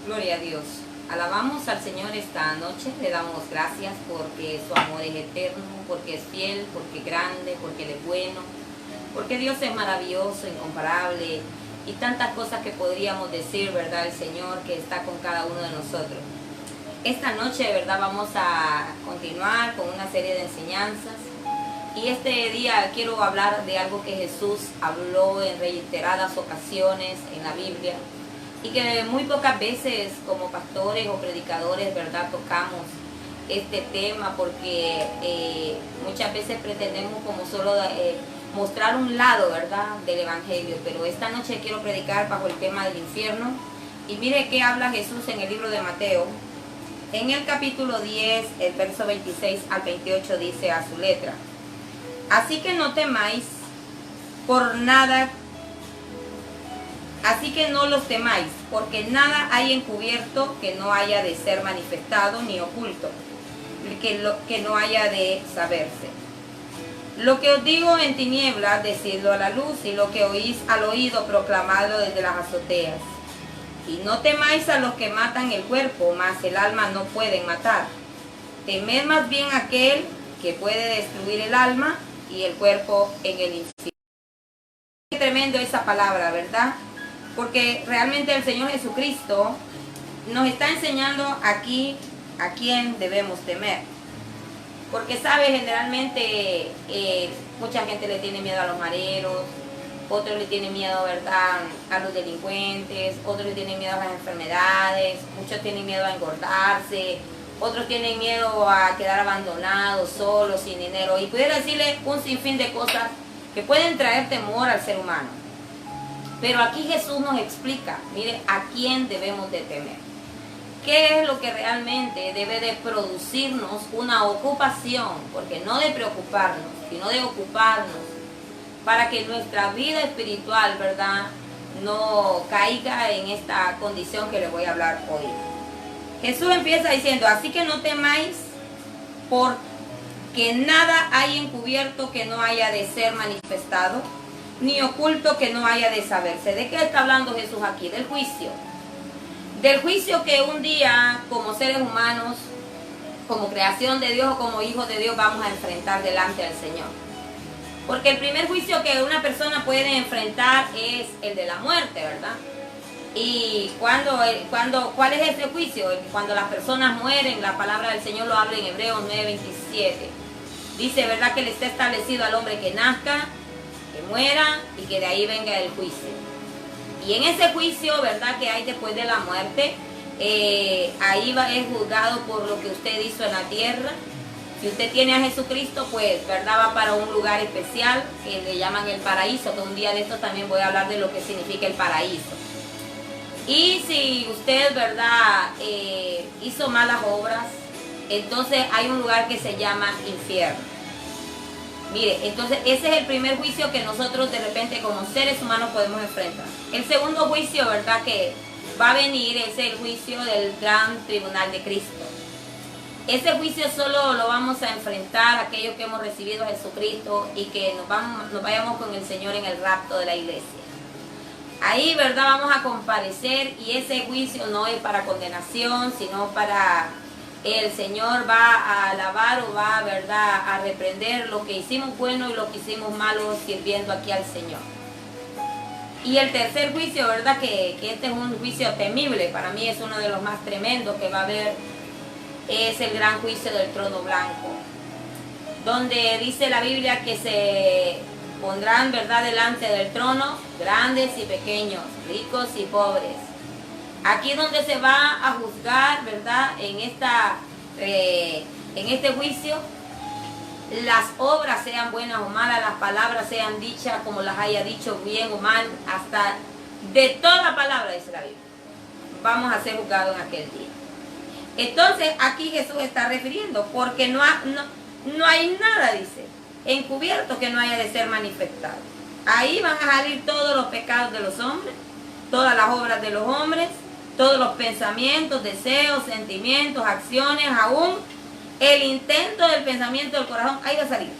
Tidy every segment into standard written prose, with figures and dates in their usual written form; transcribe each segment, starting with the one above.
Gloria a Dios. Alabamos al Señor esta noche, le damos gracias porque su amor es eterno, porque es fiel, porque es grande, porque Él es bueno, porque Dios es maravilloso, incomparable y tantas cosas que podríamos decir, ¿verdad? El Señor que está con cada uno de nosotros. Esta noche, ¿verdad? Vamos a continuar con una serie de enseñanzas y este día quiero hablar de algo que Jesús habló en reiteradas ocasiones en la Biblia y que muy pocas veces como pastores o predicadores, ¿verdad?, tocamos este tema porque muchas veces pretendemos como solo mostrar un lado, ¿verdad?, del Evangelio, pero esta noche quiero predicar bajo el tema del infierno. Y mire qué habla Jesús en el libro de Mateo. En el capítulo 10, el verso 26 al 28 dice a su letra: Así que no temáis por nada, así que no los temáis, porque nada hay encubierto que no haya de ser manifestado, ni oculto, que no haya de saberse. Lo que os digo en tinieblas, decidlo a la luz, y lo que oís al oído, proclamadlo desde las azoteas. Y no temáis a los que matan el cuerpo, mas el alma no pueden matar. Temed más bien a aquel que puede destruir el alma y el cuerpo en el infierno. Qué tremendo esa palabra, ¿verdad? Porque realmente el Señor Jesucristo nos está enseñando aquí a quién debemos temer. Porque, ¿sabe? Generalmente mucha gente le tiene miedo a los mareros, otros le tienen miedo, ¿verdad?, a los delincuentes, otros le tienen miedo a las enfermedades, muchos tienen miedo a engordarse, otros tienen miedo a quedar abandonados, solos, sin dinero. Y pudiera decirle un sinfín de cosas que pueden traer temor al ser humano. Pero aquí Jesús nos explica, mire, a quién debemos de temer. ¿Qué es lo que realmente debe de producirnos una ocupación? Porque no de preocuparnos, sino de ocuparnos, para que nuestra vida espiritual, ¿verdad?, no caiga en esta condición que les voy a hablar hoy. Jesús empieza diciendo: así que no temáis, porque nada hay encubierto que no haya de ser manifestado, ni oculto que no haya de saberse. ¿De qué está hablando Jesús aquí? Del juicio. Del juicio que un día, como seres humanos, como creación de Dios o como hijos de Dios, vamos a enfrentar delante del Señor. Porque el primer juicio que una persona puede enfrentar es el de la muerte, ¿verdad? Y ¿cuál es ese juicio? Cuando las personas mueren, la palabra del Señor lo habla en Hebreos 9:27. Dice, ¿verdad?, que le está establecido al hombre que nazca, que muera y que de ahí venga el juicio. Y en ese juicio, ¿verdad?, que hay después de la muerte, ahí es juzgado por lo que usted hizo en la tierra. Si usted tiene a Jesucristo, pues, ¿verdad?, va para un lugar especial que le llaman el paraíso, que un día de estos también voy a hablar de lo que significa el paraíso. Y si usted, ¿verdad?, hizo malas obras, entonces hay un lugar que se llama infierno. Mire, entonces ese es el primer juicio que nosotros de repente como seres humanos podemos enfrentar. El segundo juicio, ¿verdad?, que va a venir es el juicio del gran tribunal de Cristo. Ese juicio solo lo vamos a enfrentar aquellos que hemos recibido a Jesucristo y que nos vayamos con el Señor en el rapto de la iglesia. Ahí, ¿verdad?, vamos a comparecer y ese juicio no es para condenación, sino para el Señor va a alabar o va, ¿verdad?, a reprender lo que hicimos bueno y lo que hicimos malo sirviendo aquí al Señor. Y el tercer juicio, ¿verdad?, que este es un juicio temible, para mí es uno de los más tremendos que va a haber, es el gran juicio del trono blanco, donde dice la Biblia que se pondrán, ¿verdad?, delante del trono grandes y pequeños, ricos y pobres. Aquí donde se va a juzgar, ¿verdad?, en este juicio, las obras sean buenas o malas, las palabras sean dichas como las haya dicho, bien o mal, hasta de toda palabra, dice la Biblia, vamos a ser juzgados en aquel día. Entonces aquí Jesús está refiriendo, porque no hay nada, dice, encubierto que no haya de ser manifestado. Ahí van a salir todos los pecados de los hombres, todas las obras de los hombres, todos los pensamientos, deseos, sentimientos, acciones, aún el intento del pensamiento del corazón, ahí va a salir,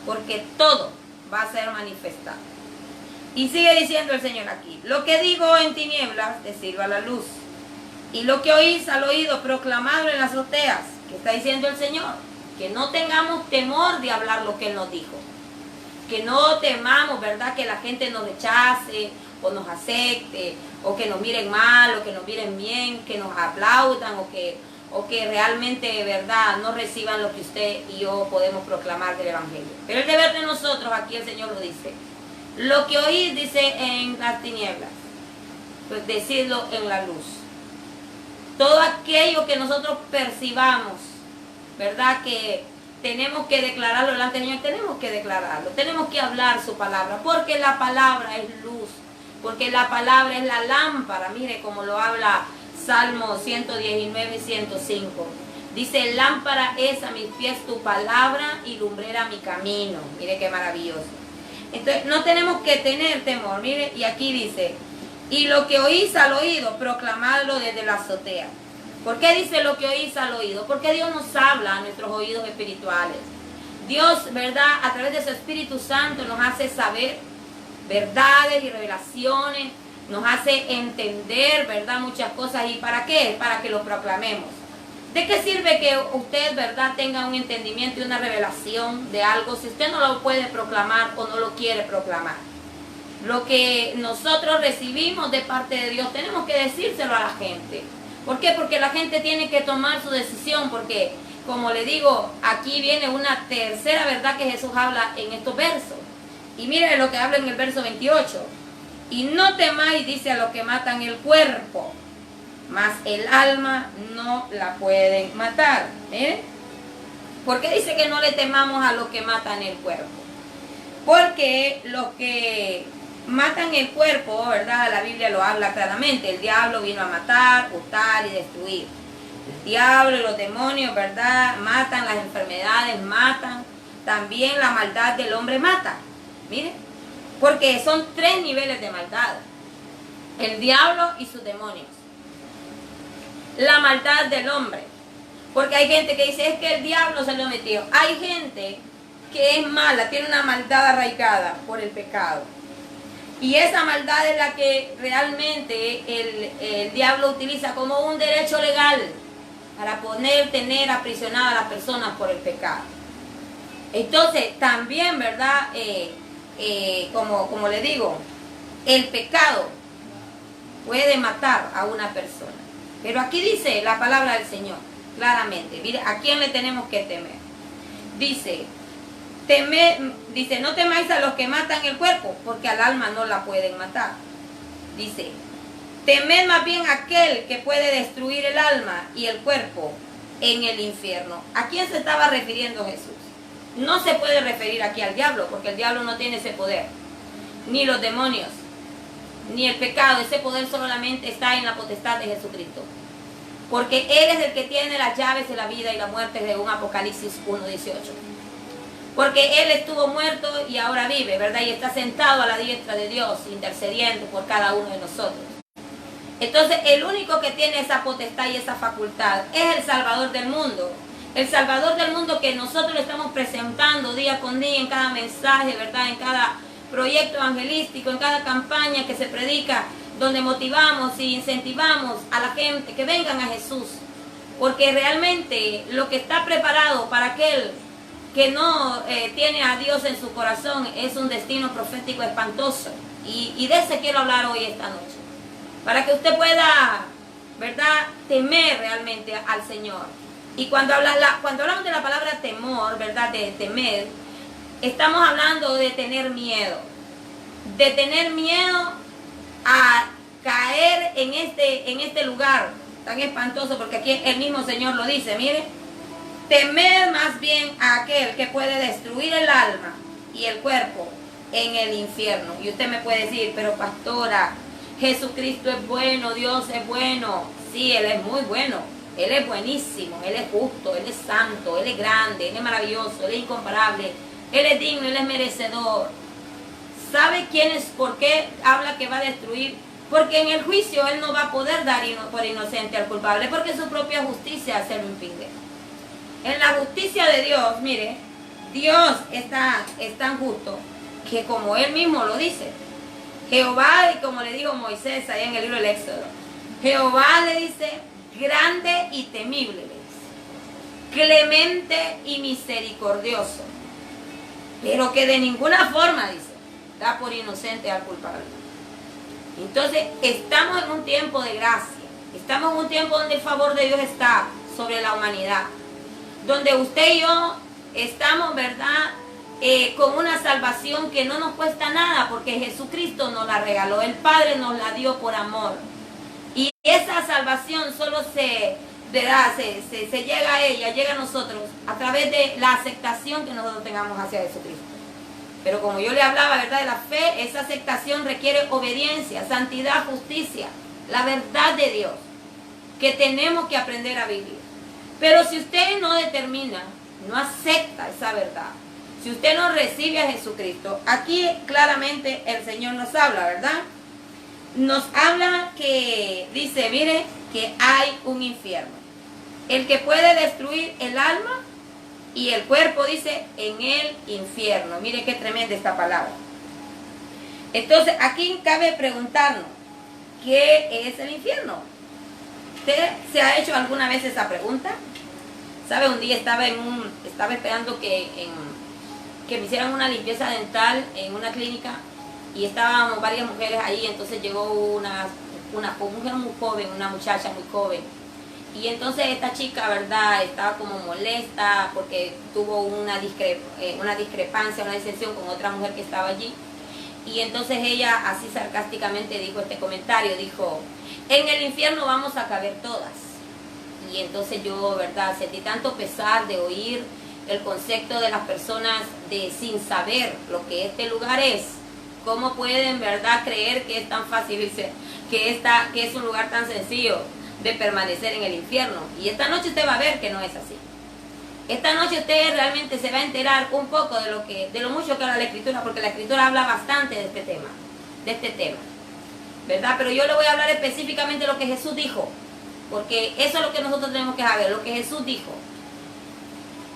porque todo va a ser manifestado. Y sigue diciendo el Señor aquí: lo que digo en tinieblas, decirlo a la luz, Y lo que oís al oído, proclamadlo en las azoteas. ¿Qué está diciendo el Señor? Que no tengamos temor de hablar lo que Él nos dijo. Que no temamos, ¿verdad? Que la gente nos rechace o nos acepte, o que nos miren mal, o que nos miren bien, que nos aplaudan, o que realmente, ¿verdad?, no reciban lo que usted y yo podemos proclamar del Evangelio. Pero el deber de nosotros, aquí el Señor lo dice, lo que oís, dice, en las tinieblas, pues decirlo en la luz. Todo aquello que nosotros percibamos, ¿verdad?, que tenemos que declararlo delante del Señor, tenemos que declararlo, tenemos que hablar su palabra, porque la palabra es luz, porque la palabra es la lámpara. Mire como lo habla Salmo 119 y 105. Dice, lámpara es a mis pies tu palabra y lumbrera mi camino. Mire qué maravilloso. Entonces no tenemos que tener temor. Mire, y aquí dice, y lo que oís al oído, proclamadlo desde la azotea. ¿Por qué dice lo que oís al oído? Porque Dios nos habla a nuestros oídos espirituales. Dios, ¿verdad?, a través de su Espíritu Santo nos hace saber verdades y revelaciones, nos hace entender, ¿verdad?, muchas cosas. ¿Y para qué? Para que lo proclamemos. ¿De qué sirve que usted, ¿verdad?, tenga un entendimiento y una revelación de algo si usted no lo puede proclamar o no lo quiere proclamar? Lo que nosotros recibimos de parte de Dios tenemos que decírselo a la gente. ¿Por qué? Porque la gente tiene que tomar su decisión, porque, como le digo, aquí viene una tercera verdad que Jesús habla en estos versos. Y mire lo que habla en el verso 28. Y no temáis, dice, a los que matan el cuerpo, mas el alma no la pueden matar. ¿Eh? ¿Por qué dice que no le temamos a los que matan el cuerpo? Porque los que matan el cuerpo, ¿verdad?, la Biblia lo habla claramente. El diablo vino a matar, hurtar y destruir. El diablo y los demonios, ¿verdad?, matan, las enfermedades matan. También la maldad del hombre mata. Mire, porque son tres niveles de maldad. El diablo y sus demonios. La maldad del hombre. Porque hay gente que dice, es que el diablo se lo metió. Hay gente que es mala, tiene una maldad arraigada por el pecado. Y esa maldad es la que realmente el diablo utiliza como un derecho legal para tener aprisionada a las personas por el pecado. Entonces, también, ¿verdad?, como le digo, el pecado puede matar a una persona. Pero aquí dice la palabra del Señor claramente. Mire, ¿a quién le tenemos que temer? Dice, no temáis a los que matan el cuerpo, porque al alma no la pueden matar. Dice, temed más bien a aquel que puede destruir el alma y el cuerpo en el infierno. ¿A quién se estaba refiriendo Jesús? No se puede referir aquí al diablo, porque el diablo no tiene ese poder, ni los demonios, ni el pecado. Ese poder solamente está en la potestad de Jesucristo, porque Él es el que tiene las llaves de la vida y la muerte, según Apocalipsis 1:18. Porque Él estuvo muerto y ahora vive, ¿verdad? Y está sentado a la diestra de Dios, intercediendo por cada uno de nosotros. Entonces, el único que tiene esa potestad y esa facultad es el Salvador del mundo. El Salvador del mundo que nosotros le estamos presentando día con día en cada mensaje, ¿verdad?, en cada proyecto evangelístico, en cada campaña que se predica, donde motivamos y incentivamos a la gente que vengan a Jesús. Porque realmente lo que está preparado para aquel que no tiene a Dios en su corazón es un destino profético espantoso. Y de ese quiero hablar hoy esta noche. Para que usted pueda, ¿verdad?, temer realmente al Señor. Y cuando hablamos de la palabra temor, ¿verdad?, de temer, estamos hablando de tener miedo. De tener miedo a caer en este lugar tan espantoso, porque aquí el mismo Señor lo dice, mire. Temed más bien a aquel que puede destruir el alma y el cuerpo en el infierno. Y usted me puede decir, pero pastora, Jesucristo es bueno, Dios es bueno. Sí, Él es muy bueno. Él es buenísimo, Él es justo, Él es santo, Él es grande, Él es maravilloso, Él es incomparable, Él es digno, Él es merecedor. ¿Sabe por qué habla que va a destruir? Porque en el juicio Él no va a poder dar por inocente al culpable, porque su propia justicia se lo impide. En la justicia de Dios, mire, Dios es tan justo que, como Él mismo lo dice, Jehová, y como le dijo Moisés allá en el libro del Éxodo, Jehová le dice, grande y temible, le dice, clemente y misericordioso, pero que de ninguna forma, dice, da por inocente al culpable. Entonces, estamos en un tiempo de gracia, estamos en un tiempo donde el favor de Dios está sobre la humanidad, donde usted y yo estamos, ¿verdad?, con una salvación que no nos cuesta nada, porque Jesucristo nos la regaló, el Padre nos la dio por amor. Y esa salvación solo se llega a ella, llega a nosotros a través de la aceptación que nosotros tengamos hacia Jesucristo. Pero como yo le hablaba, ¿verdad?, de la fe, esa aceptación requiere obediencia, santidad, justicia, la verdad de Dios, que tenemos que aprender a vivir. Pero si usted no determina, no acepta esa verdad, si usted no recibe a Jesucristo, aquí claramente el Señor nos habla, ¿verdad? Nos habla que, dice, mire, que hay un infierno. El que puede destruir el alma y el cuerpo, dice, en el infierno. Mire qué tremenda esta palabra. Entonces, aquí cabe preguntarnos, ¿qué es el infierno? ¿Usted se ha hecho alguna vez esa pregunta? ¿Sabe? Un día estaba esperando que me hicieran una limpieza dental en una clínica y estábamos varias mujeres ahí. Entonces llegó una mujer muy joven, una muchacha muy joven, y entonces esta chica, ¿verdad?, estaba como molesta porque tuvo una discrepancia, una disensión con otra mujer que estaba allí. Y entonces ella así sarcásticamente dijo este comentario, dijo, en el infierno vamos a caber todas. Y entonces yo, ¿verdad?, sentí tanto pesar de oír el concepto de las personas sin saber lo que este lugar es. ¿Cómo pueden, verdad, creer que es tan fácil, que es un lugar tan sencillo de permanecer en el infierno? Y esta noche usted va a ver que no es así. Esta noche usted realmente se va a enterar un poco de lo mucho que habla la Escritura, porque la Escritura habla bastante de este tema, ¿verdad? Pero yo le voy a hablar específicamente de lo que Jesús dijo, porque eso es lo que nosotros tenemos que saber, lo que Jesús dijo.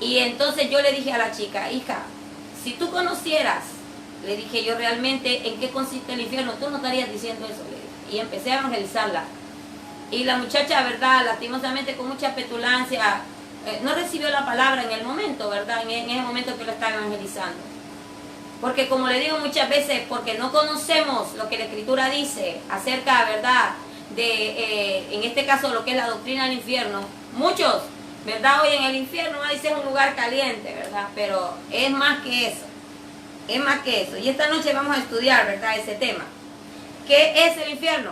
Y entonces yo le dije a la chica, hija, si tú conocieras, le dije yo, realmente en qué consiste el infierno, tú no estarías diciendo eso, le dije. Y empecé a evangelizarla. Y la muchacha, ¿verdad?, lastimosamente con mucha petulancia, no recibió la palabra en el momento, ¿verdad?, en ese momento que la estaba evangelizando. Porque como le digo muchas veces, porque no conocemos lo que la Escritura dice acerca, ¿verdad?, en este caso lo que es la doctrina del infierno. Muchos, ¿verdad?, hoy en el infierno dice es un lugar caliente, ¿verdad?, pero es más que eso. Es más que eso. Y esta noche vamos a estudiar, ¿verdad?, ese tema. ¿Qué es el infierno?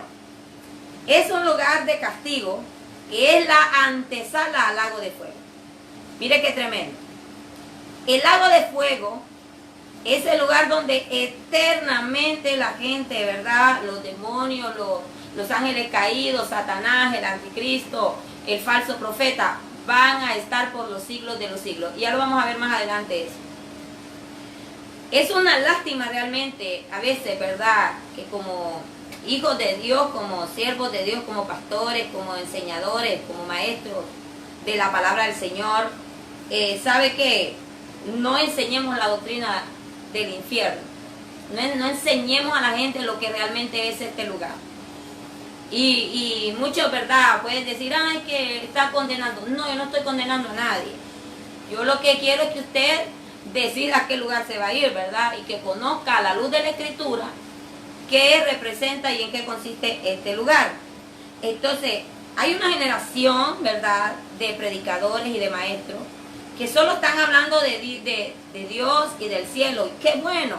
Es un lugar de castigo que es la antesala al lago de fuego. Mire qué tremendo. El lago de fuego es el lugar donde eternamente la gente, ¿verdad?, los demonios, los ángeles caídos, Satanás, el anticristo, el falso profeta, van a estar por los siglos de los siglos. Y ya lo vamos a ver más adelante eso. Es una lástima realmente, a veces, ¿verdad?, que como hijos de Dios, como siervos de Dios, como pastores, como enseñadores, como maestros de la palabra del Señor, sabe que no enseñemos la doctrina del infierno. No enseñemos a la gente lo que realmente es este lugar. Y muchos, ¿verdad?, pueden decir, ay, que está condenando. No, yo no estoy condenando a nadie. Yo lo que quiero es que usted decida a qué lugar se va a ir, ¿verdad?, y que conozca a la luz de la Escritura qué representa y en qué consiste este lugar. Entonces, hay una generación, ¿verdad?, de predicadores y de maestros que solo están hablando de Dios y del cielo. Y qué bueno,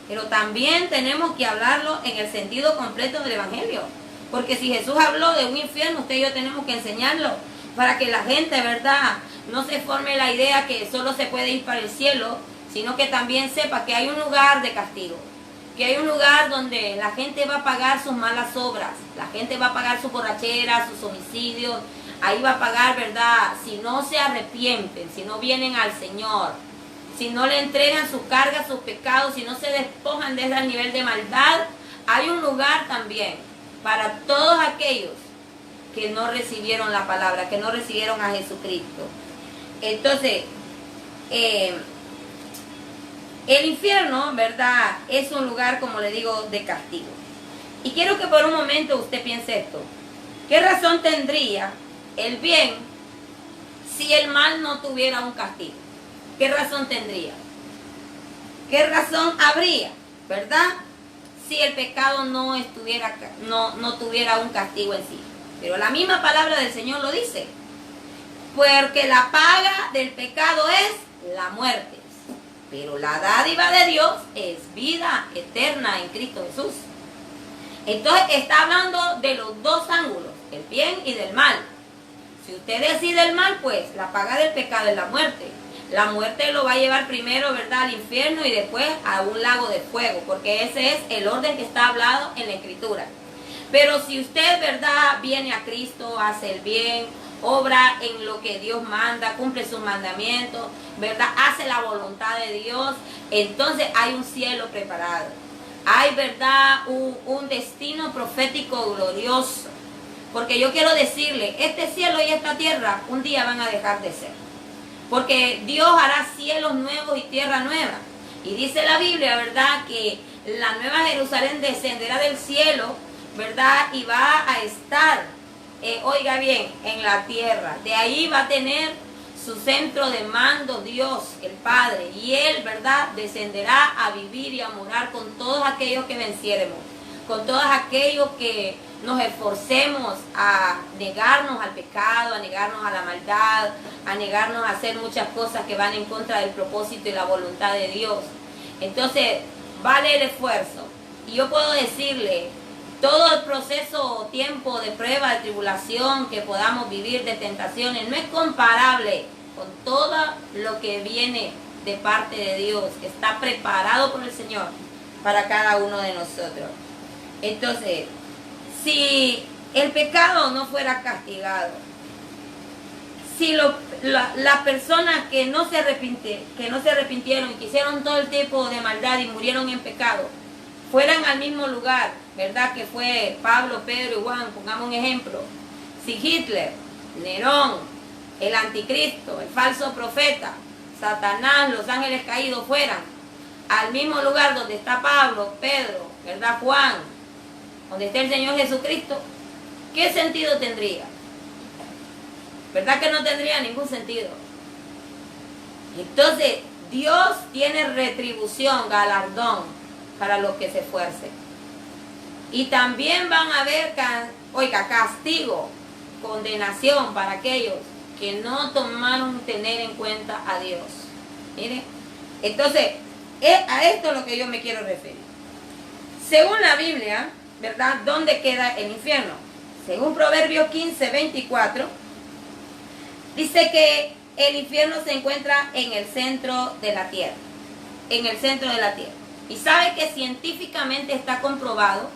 pero también tenemos que hablarlo en el sentido completo del Evangelio. Porque si Jesús habló de un infierno, usted y yo tenemos que enseñarlo para que la gente, ¿verdad?, no se forme la idea que solo se puede ir para el cielo, sino que también sepa que hay un lugar de castigo, que hay un lugar donde la gente va a pagar sus malas obras, la gente va a pagar sus borracheras, sus homicidios, ahí va a pagar, ¿verdad?, si no se arrepienten, si no vienen al Señor, si no le entregan sus cargas, sus pecados, si no se despojan de ese nivel de maldad. Hay un lugar también para todos aquellos que no recibieron la palabra, que no recibieron a Jesucristo. Entonces, el infierno, ¿verdad?, es un lugar, como le digo, de castigo. Y quiero que por un momento usted piense esto. ¿Qué razón tendría el bien si el mal no tuviera un castigo? ¿Qué razón tendría? ¿Qué razón habría, verdad? Si el pecado no tuviera un castigo en sí. Pero la misma palabra del Señor lo dice. Porque la paga del pecado es la muerte. Pero la dádiva de Dios es vida eterna en Cristo Jesús. Entonces está hablando de los dos ángulos, el bien y del mal. Si usted decide el mal, pues la paga del pecado es la muerte. La muerte lo va a llevar primero, ¿verdad?, al infierno y después a un lago de fuego, porque ese es el orden que está hablado en la Escritura. Pero si usted, ¿verdad?, viene a Cristo, hace el bien, obra en lo que Dios manda, cumple sus mandamientos, ¿verdad?, hace la voluntad de Dios, entonces hay un cielo preparado. Hay, ¿verdad?, un destino profético glorioso. Porque yo quiero decirle, este cielo y esta tierra un día van a dejar de ser. Porque Dios hará cielos nuevos y tierra nueva. Y dice la Biblia, ¿verdad?, que la nueva Jerusalén descenderá del cielo, ¿verdad?, y va a estar, oiga bien, en la tierra. De ahí va a tener su centro de mando Dios, el Padre. Y Él, ¿verdad?, descenderá a vivir y a morar con todos aquellos que venciéremos. Con todos aquellos que nos esforcemos a negarnos al pecado, a negarnos a la maldad, a negarnos a hacer muchas cosas que van en contra del propósito y la voluntad de Dios. Entonces, vale el esfuerzo. Y yo puedo decirle, todo el proceso o tiempo de prueba, de tribulación que podamos vivir, de tentaciones, no es comparable con todo lo que viene de parte de Dios, que está preparado por el Señor para cada uno de nosotros. Entonces, si el pecado no fuera castigado, si las personas que no se arrepintieron y que hicieron todo el tipo de maldad y murieron en pecado, fueran al mismo lugar, ¿verdad?, que fue Pablo, Pedro y Juan, pongamos un ejemplo. Si Hitler, Nerón, el anticristo, el falso profeta, Satanás, los ángeles caídos fueran al mismo lugar donde está Pablo, Pedro, ¿verdad?, Juan, donde está el Señor Jesucristo, ¿qué sentido tendría? ¿Verdad que no tendría ningún sentido? Entonces, Dios tiene retribución, galardón para los que se esfuercen. Y también van a haber, castigo, condenación para aquellos que no tomaron tener en cuenta a Dios. Miren, entonces, a esto es lo que yo me quiero referir. Según la Biblia, ¿verdad?, ¿dónde queda el infierno? Según Proverbios 15, 24, dice que el infierno se encuentra en el centro de la tierra. En el centro de la tierra. Y sabe que científicamente está comprobado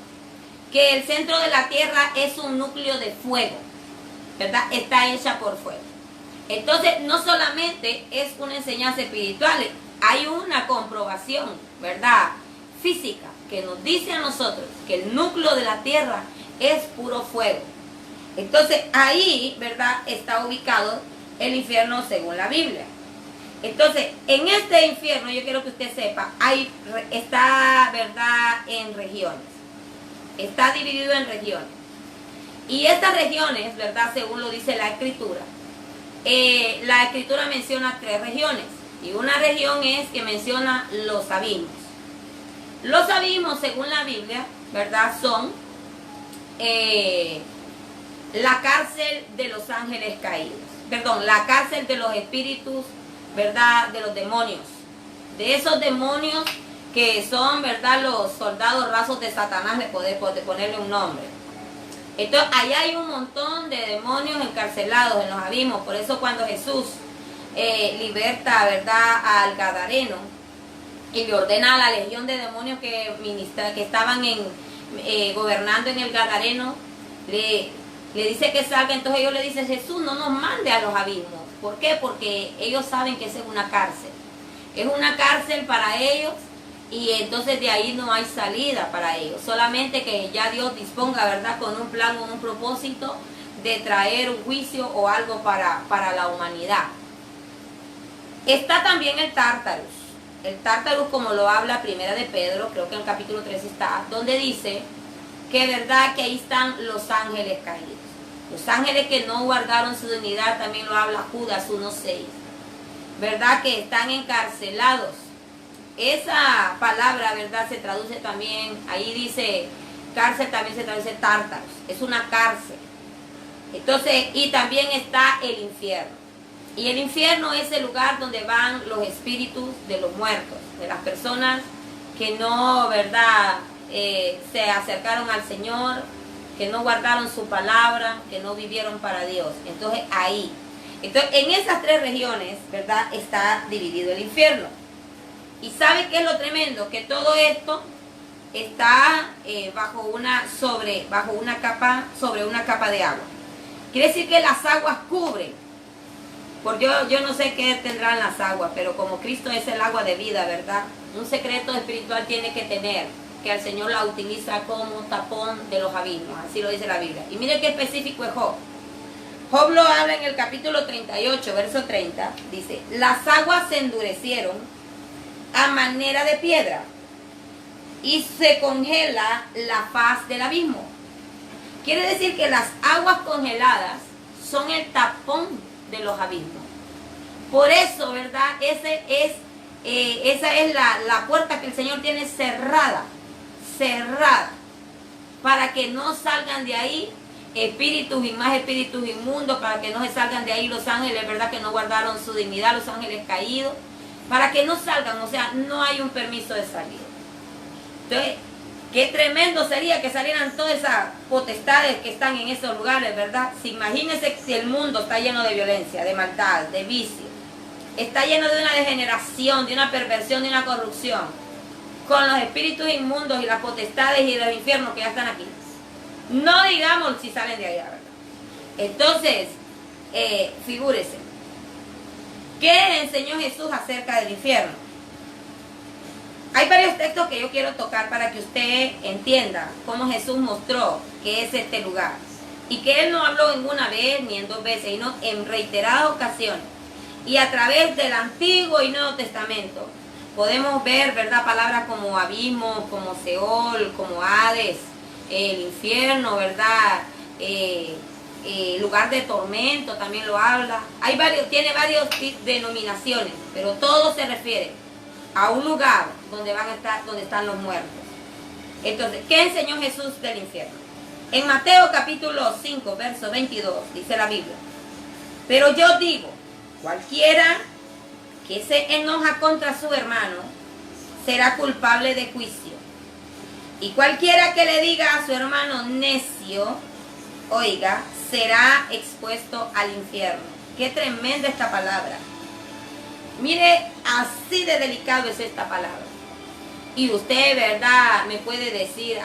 que el centro de la tierra es un núcleo de fuego, ¿verdad? Está hecha por fuego. Entonces, no solamente es una enseñanza espiritual, hay una comprobación, ¿verdad?, física, que nos dice a nosotros que el núcleo de la tierra es puro fuego. Entonces, ahí, ¿verdad?, está ubicado el infierno según la Biblia. Entonces, en este infierno, yo quiero que usted sepa, está, ¿verdad?, en regiones. Está dividido en regiones. Y estas regiones, ¿verdad?, según lo dice la Escritura menciona 3 regiones. Y una región es que menciona los abismos. Los abismos, según la Biblia, ¿verdad?, son la cárcel de los ángeles caídos. Perdón, la cárcel de los espíritus, ¿verdad?, de los demonios. De esos demonios que son, ¿verdad?, los soldados rasos de Satanás, de ponerle un nombre. Entonces, allá hay un montón de demonios encarcelados en los abismos. Por eso cuando Jesús liberta, ¿verdad?, al Gadareno y le ordena a la legión de demonios que estaban gobernando en el Gadareno, le dice que salga. Entonces ellos le dicen: Jesús, no nos mande a los abismos. ¿Por qué? Porque ellos saben que esa es una cárcel. Es una cárcel para ellos, y entonces de ahí no hay salida para ellos. Solamente que ya Dios disponga, ¿verdad?, con un plan, con un propósito de traer un juicio o algo para la humanidad. Está también el Tártarus. El Tártarus, como lo habla Primera de Pedro, creo que en el capítulo 3 está, donde dice que, ¿verdad?, que ahí están los ángeles caídos. Los ángeles que no guardaron su dignidad, también lo habla Judas 1:6. ¿Verdad? Que están encarcelados. Esa palabra, ¿verdad? Se traduce también, ahí dice cárcel, también se traduce tártaros. Es una cárcel. Entonces, y también está el infierno. Y el infierno es el lugar donde van los espíritus de los muertos, de las personas que no, ¿verdad? Se acercaron al Señor, que no guardaron su palabra, que no vivieron para Dios. Entonces, ahí. Entonces, en esas tres regiones, ¿verdad? Está dividido el infierno. ¿Y sabe qué es lo tremendo? Que todo esto está bajo una capa de agua. Quiere decir que las aguas cubren. Porque yo no sé qué tendrán las aguas, pero como Cristo es el agua de vida, ¿verdad? Un secreto espiritual tiene que tener, que el Señor la utiliza como tapón de los abismos. Así lo dice la Biblia. Y mire qué específico es Job. Job lo habla en el capítulo 38, verso 30. Dice, las aguas se endurecieron a manera de piedra y se congela la faz del abismo. Quiere decir que las aguas congeladas son el tapón de los abismos. Por eso, ¿verdad? Esa es la puerta que el Señor tiene cerrada, para que no salgan de ahí espíritus y más espíritus inmundos, para que no se salgan de ahí los ángeles, ¿verdad? Que no guardaron su dignidad, los ángeles caídos, para que no salgan, o sea, no hay un permiso de salida. Entonces, qué tremendo sería que salieran todas esas potestades que están en esos lugares, ¿verdad? Si imagínense si el mundo está lleno de violencia, de maldad, de vicio, está lleno de una degeneración, de una perversión, de una corrupción, con los espíritus inmundos y las potestades y los infiernos que ya están aquí. No digamos si salen de allá, ¿verdad? Entonces, figúrese, ¿qué enseñó Jesús acerca del infierno? Hay varios textos que yo quiero tocar para que usted entienda cómo Jesús mostró que es este lugar. Y que Él no habló en una vez ni en dos veces, sino en reiteradas ocasiones. Y a través del Antiguo y Nuevo Testamento podemos ver, ¿verdad? Palabras como abismo, como Seol, como Hades, el infierno, ¿verdad? Lugar de tormento también lo habla. Tiene varias denominaciones, pero todo se refiere a un lugar donde están los muertos. Entonces, ¿qué enseñó Jesús del infierno? En Mateo capítulo 5, verso 22, dice la Biblia: pero yo digo, cualquiera que se enoja contra su hermano será culpable de juicio. Y cualquiera que le diga a su hermano necio, oiga, será expuesto al infierno. Qué tremenda esta palabra. Mire, así de delicado es esta palabra. Y usted, ¿verdad?, me puede decir,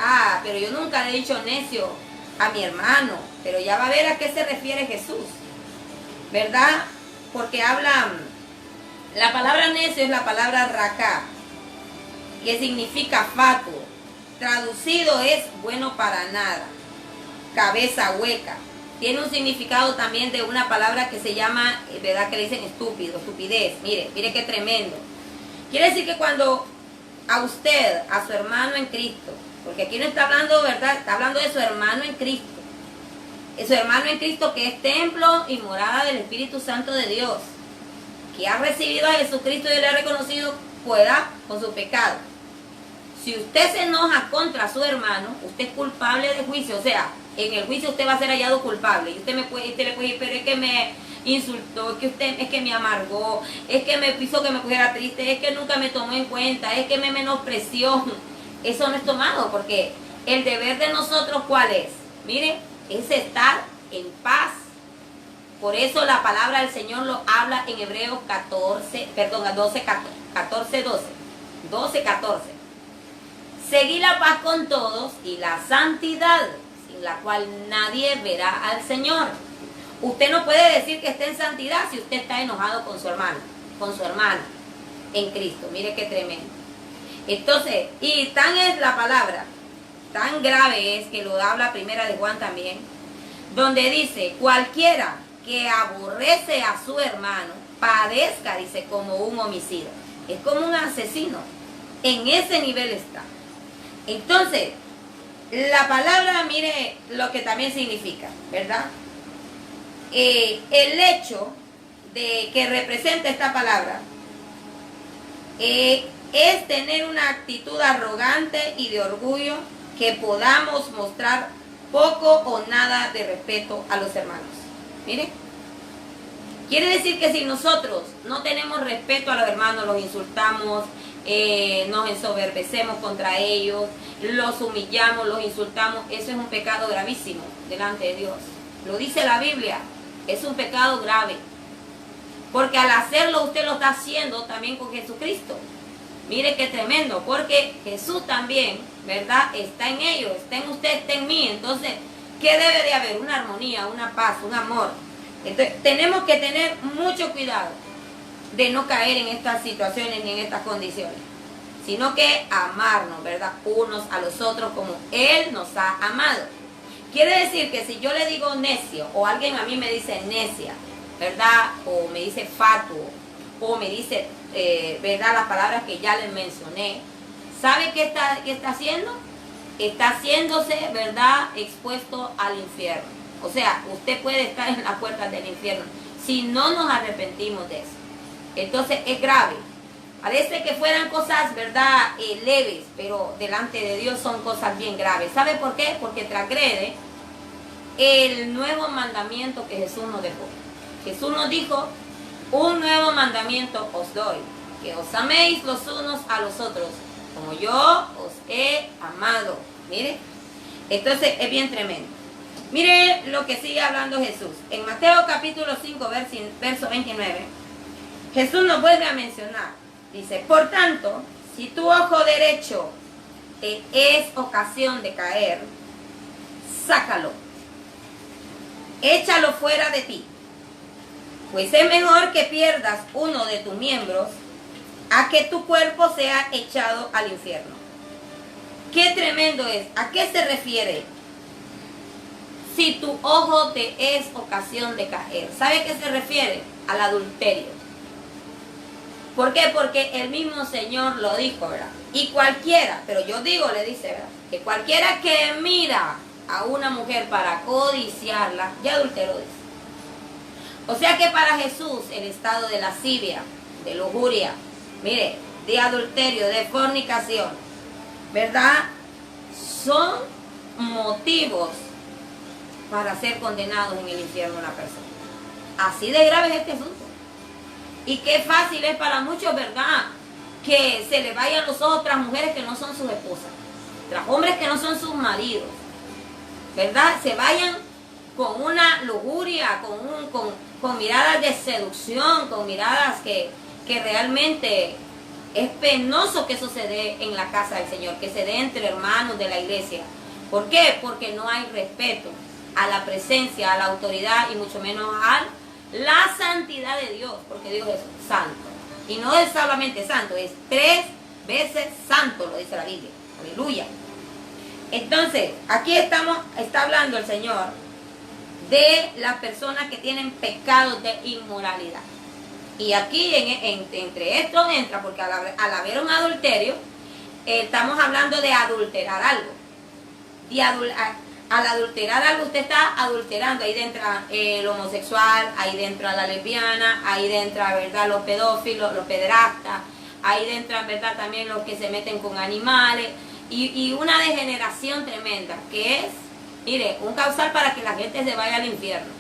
pero yo nunca le he dicho necio a mi hermano. Pero ya va a ver a qué se refiere Jesús, ¿verdad? Porque la palabra necio es la palabra raká, que significa fatuo. Traducido es bueno para nada, cabeza hueca. Tiene un significado también de una palabra que se llama, ¿verdad?, que le dicen estúpido, estupidez. Mire qué tremendo. Quiere decir que cuando a usted, a su hermano en Cristo, porque aquí no está hablando, ¿verdad?, está hablando de su hermano en Cristo. Es su hermano en Cristo que es templo y morada del Espíritu Santo de Dios, que ha recibido a Jesucristo y le ha reconocido, pueda, con su pecado. Si usted se enoja contra su hermano, usted es culpable de juicio. O sea, en el juicio usted va a ser hallado culpable. Y usted le puede decir, pero es que me insultó, es que me amargó, es que me hizo que me pusiera triste, es que nunca me tomó en cuenta, es que me menospreció. Eso no es tomado, porque el deber de nosotros, ¿cuál es? Mire, es estar en paz. Por eso la palabra del Señor lo habla en Hebreos 12, 14. Seguí la paz con todos y la santidad, sin la cual nadie verá al Señor. Usted no puede decir que esté en santidad si usted está enojado con su hermano, con su hermana en Cristo. Mire qué tremendo. Entonces, y tan es la palabra, tan grave es que lo habla Primera de Juan también, donde dice, cualquiera que aborrece a su hermano, padezca, dice, como un homicida. Es como un asesino. En ese nivel está. Entonces, la palabra, mire lo que también significa, ¿verdad? el hecho de que representa esta palabra es tener una actitud arrogante y de orgullo, que podamos mostrar poco o nada de respeto a los hermanos. Mire, quiere decir que si nosotros no tenemos respeto a los hermanos, los insultamos, nos ensoberbecemos contra ellos, los humillamos, los insultamos, eso es un pecado gravísimo delante de Dios. Lo dice la Biblia, es un pecado grave. Porque al hacerlo usted lo está haciendo también con Jesucristo. Mire qué tremendo, porque Jesús también, ¿verdad? Está en ellos, está en usted, está en mí. Entonces, ¿qué debe de haber? Una armonía, una paz, un amor. Entonces, tenemos que tener mucho cuidado de no caer en estas situaciones ni en estas condiciones, sino que amarnos, ¿verdad? Unos a los otros como Él nos ha amado. Quiere decir que si yo le digo necio, o alguien a mí me dice necia, ¿verdad? O me dice fatuo, o me dice, ¿verdad? Las palabras que ya les mencioné. ¿Sabe qué está haciendo? Está haciéndose, ¿verdad? Expuesto al infierno. O sea, usted puede estar en las puertas del infierno si no nos arrepentimos de eso. Entonces es grave. Parece que fueran cosas, ¿verdad? Leves, pero delante de Dios son cosas bien graves. ¿Sabe por qué? Porque transgrede el nuevo mandamiento que Jesús nos dejó. Jesús nos dijo: un nuevo mandamiento os doy, que os améis los unos a los otros, como yo os he amado. Mire, entonces es bien tremendo. Mire lo que sigue hablando Jesús. En Mateo capítulo 5, verso 29, Jesús nos vuelve a mencionar. Dice: por tanto, si tu ojo derecho te es ocasión de caer, sácalo, échalo fuera de ti. Pues es mejor que pierdas uno de tus miembros a que tu cuerpo sea echado al infierno. Qué tremendo es. ¿A qué se refiere? Si tu ojo te es ocasión de caer. ¿Sabe a qué se refiere? Al adulterio. ¿Por qué? Porque el mismo Señor lo dijo, ¿verdad? Y cualquiera, pero yo digo, le dice, ¿verdad? Que cualquiera que mira a una mujer para codiciarla, ya adulteró, dice. O sea que para Jesús el estado de lascivia, de lujuria, mire, de adulterio, de fornicación, ¿verdad? Son motivos para ser condenados en el infierno una persona. Así de grave es este asunto. Y qué fácil es para muchos, ¿verdad?, que se le vayan los ojos tras mujeres que no son sus esposas, tras hombres que no son sus maridos, ¿verdad? Se vayan con una lujuria, con miradas de seducción, con miradas que realmente es penoso que eso se dé en la casa del Señor, que se dé entre hermanos de la iglesia. ¿Por qué? Porque no hay respeto a la presencia, a la autoridad y mucho menos a la santidad de Dios, porque Dios es santo. Y no es solamente santo, es 3 veces santo, lo dice la Biblia. Aleluya. Entonces, aquí está hablando el Señor de las personas que tienen pecados de inmoralidad. Y aquí entre esto entra, porque al haber un adulterio, estamos hablando de adulterar algo. Al adulterar algo, usted está adulterando. Ahí dentro el homosexual, ahí dentro la lesbiana, ahí dentro, ¿verdad?, los pedófilos, los pederastas, ahí dentro, ¿verdad?, también los que se meten con animales, y una degeneración tremenda, que es, mire, un causal para que la gente se vaya al infierno.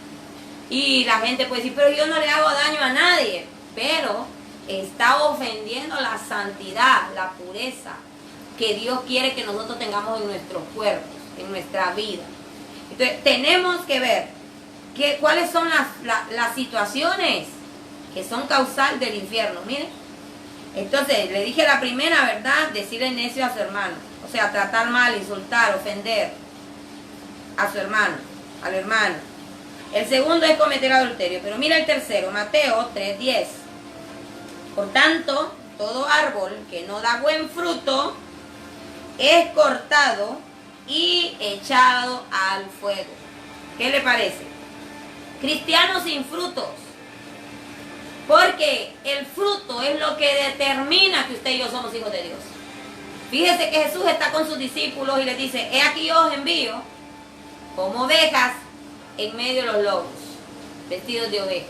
Y la gente puede decir: pero yo no le hago daño a nadie. Pero está ofendiendo la santidad, la pureza que Dios quiere que nosotros tengamos en nuestros cuerpos, en nuestra vida. Entonces tenemos que ver cuáles son las situaciones que son causal del infierno. Miren, entonces le dije la primera, ¿verdad? Decirle necio a su hermano, o sea, tratar mal, insultar, ofender a su hermano, al hermano. El segundo es cometer adulterio. Pero mira el tercero, Mateo 3:10. Por tanto, todo árbol que no da buen fruto es cortado y echado al fuego. ¿Qué le parece? Cristianos sin frutos. Porque el fruto es lo que determina que usted y yo somos hijos de Dios. Fíjese que Jesús está con sus discípulos y les dice: he aquí yo os envío como ovejas en medio de los lobos. vestidos de oveja.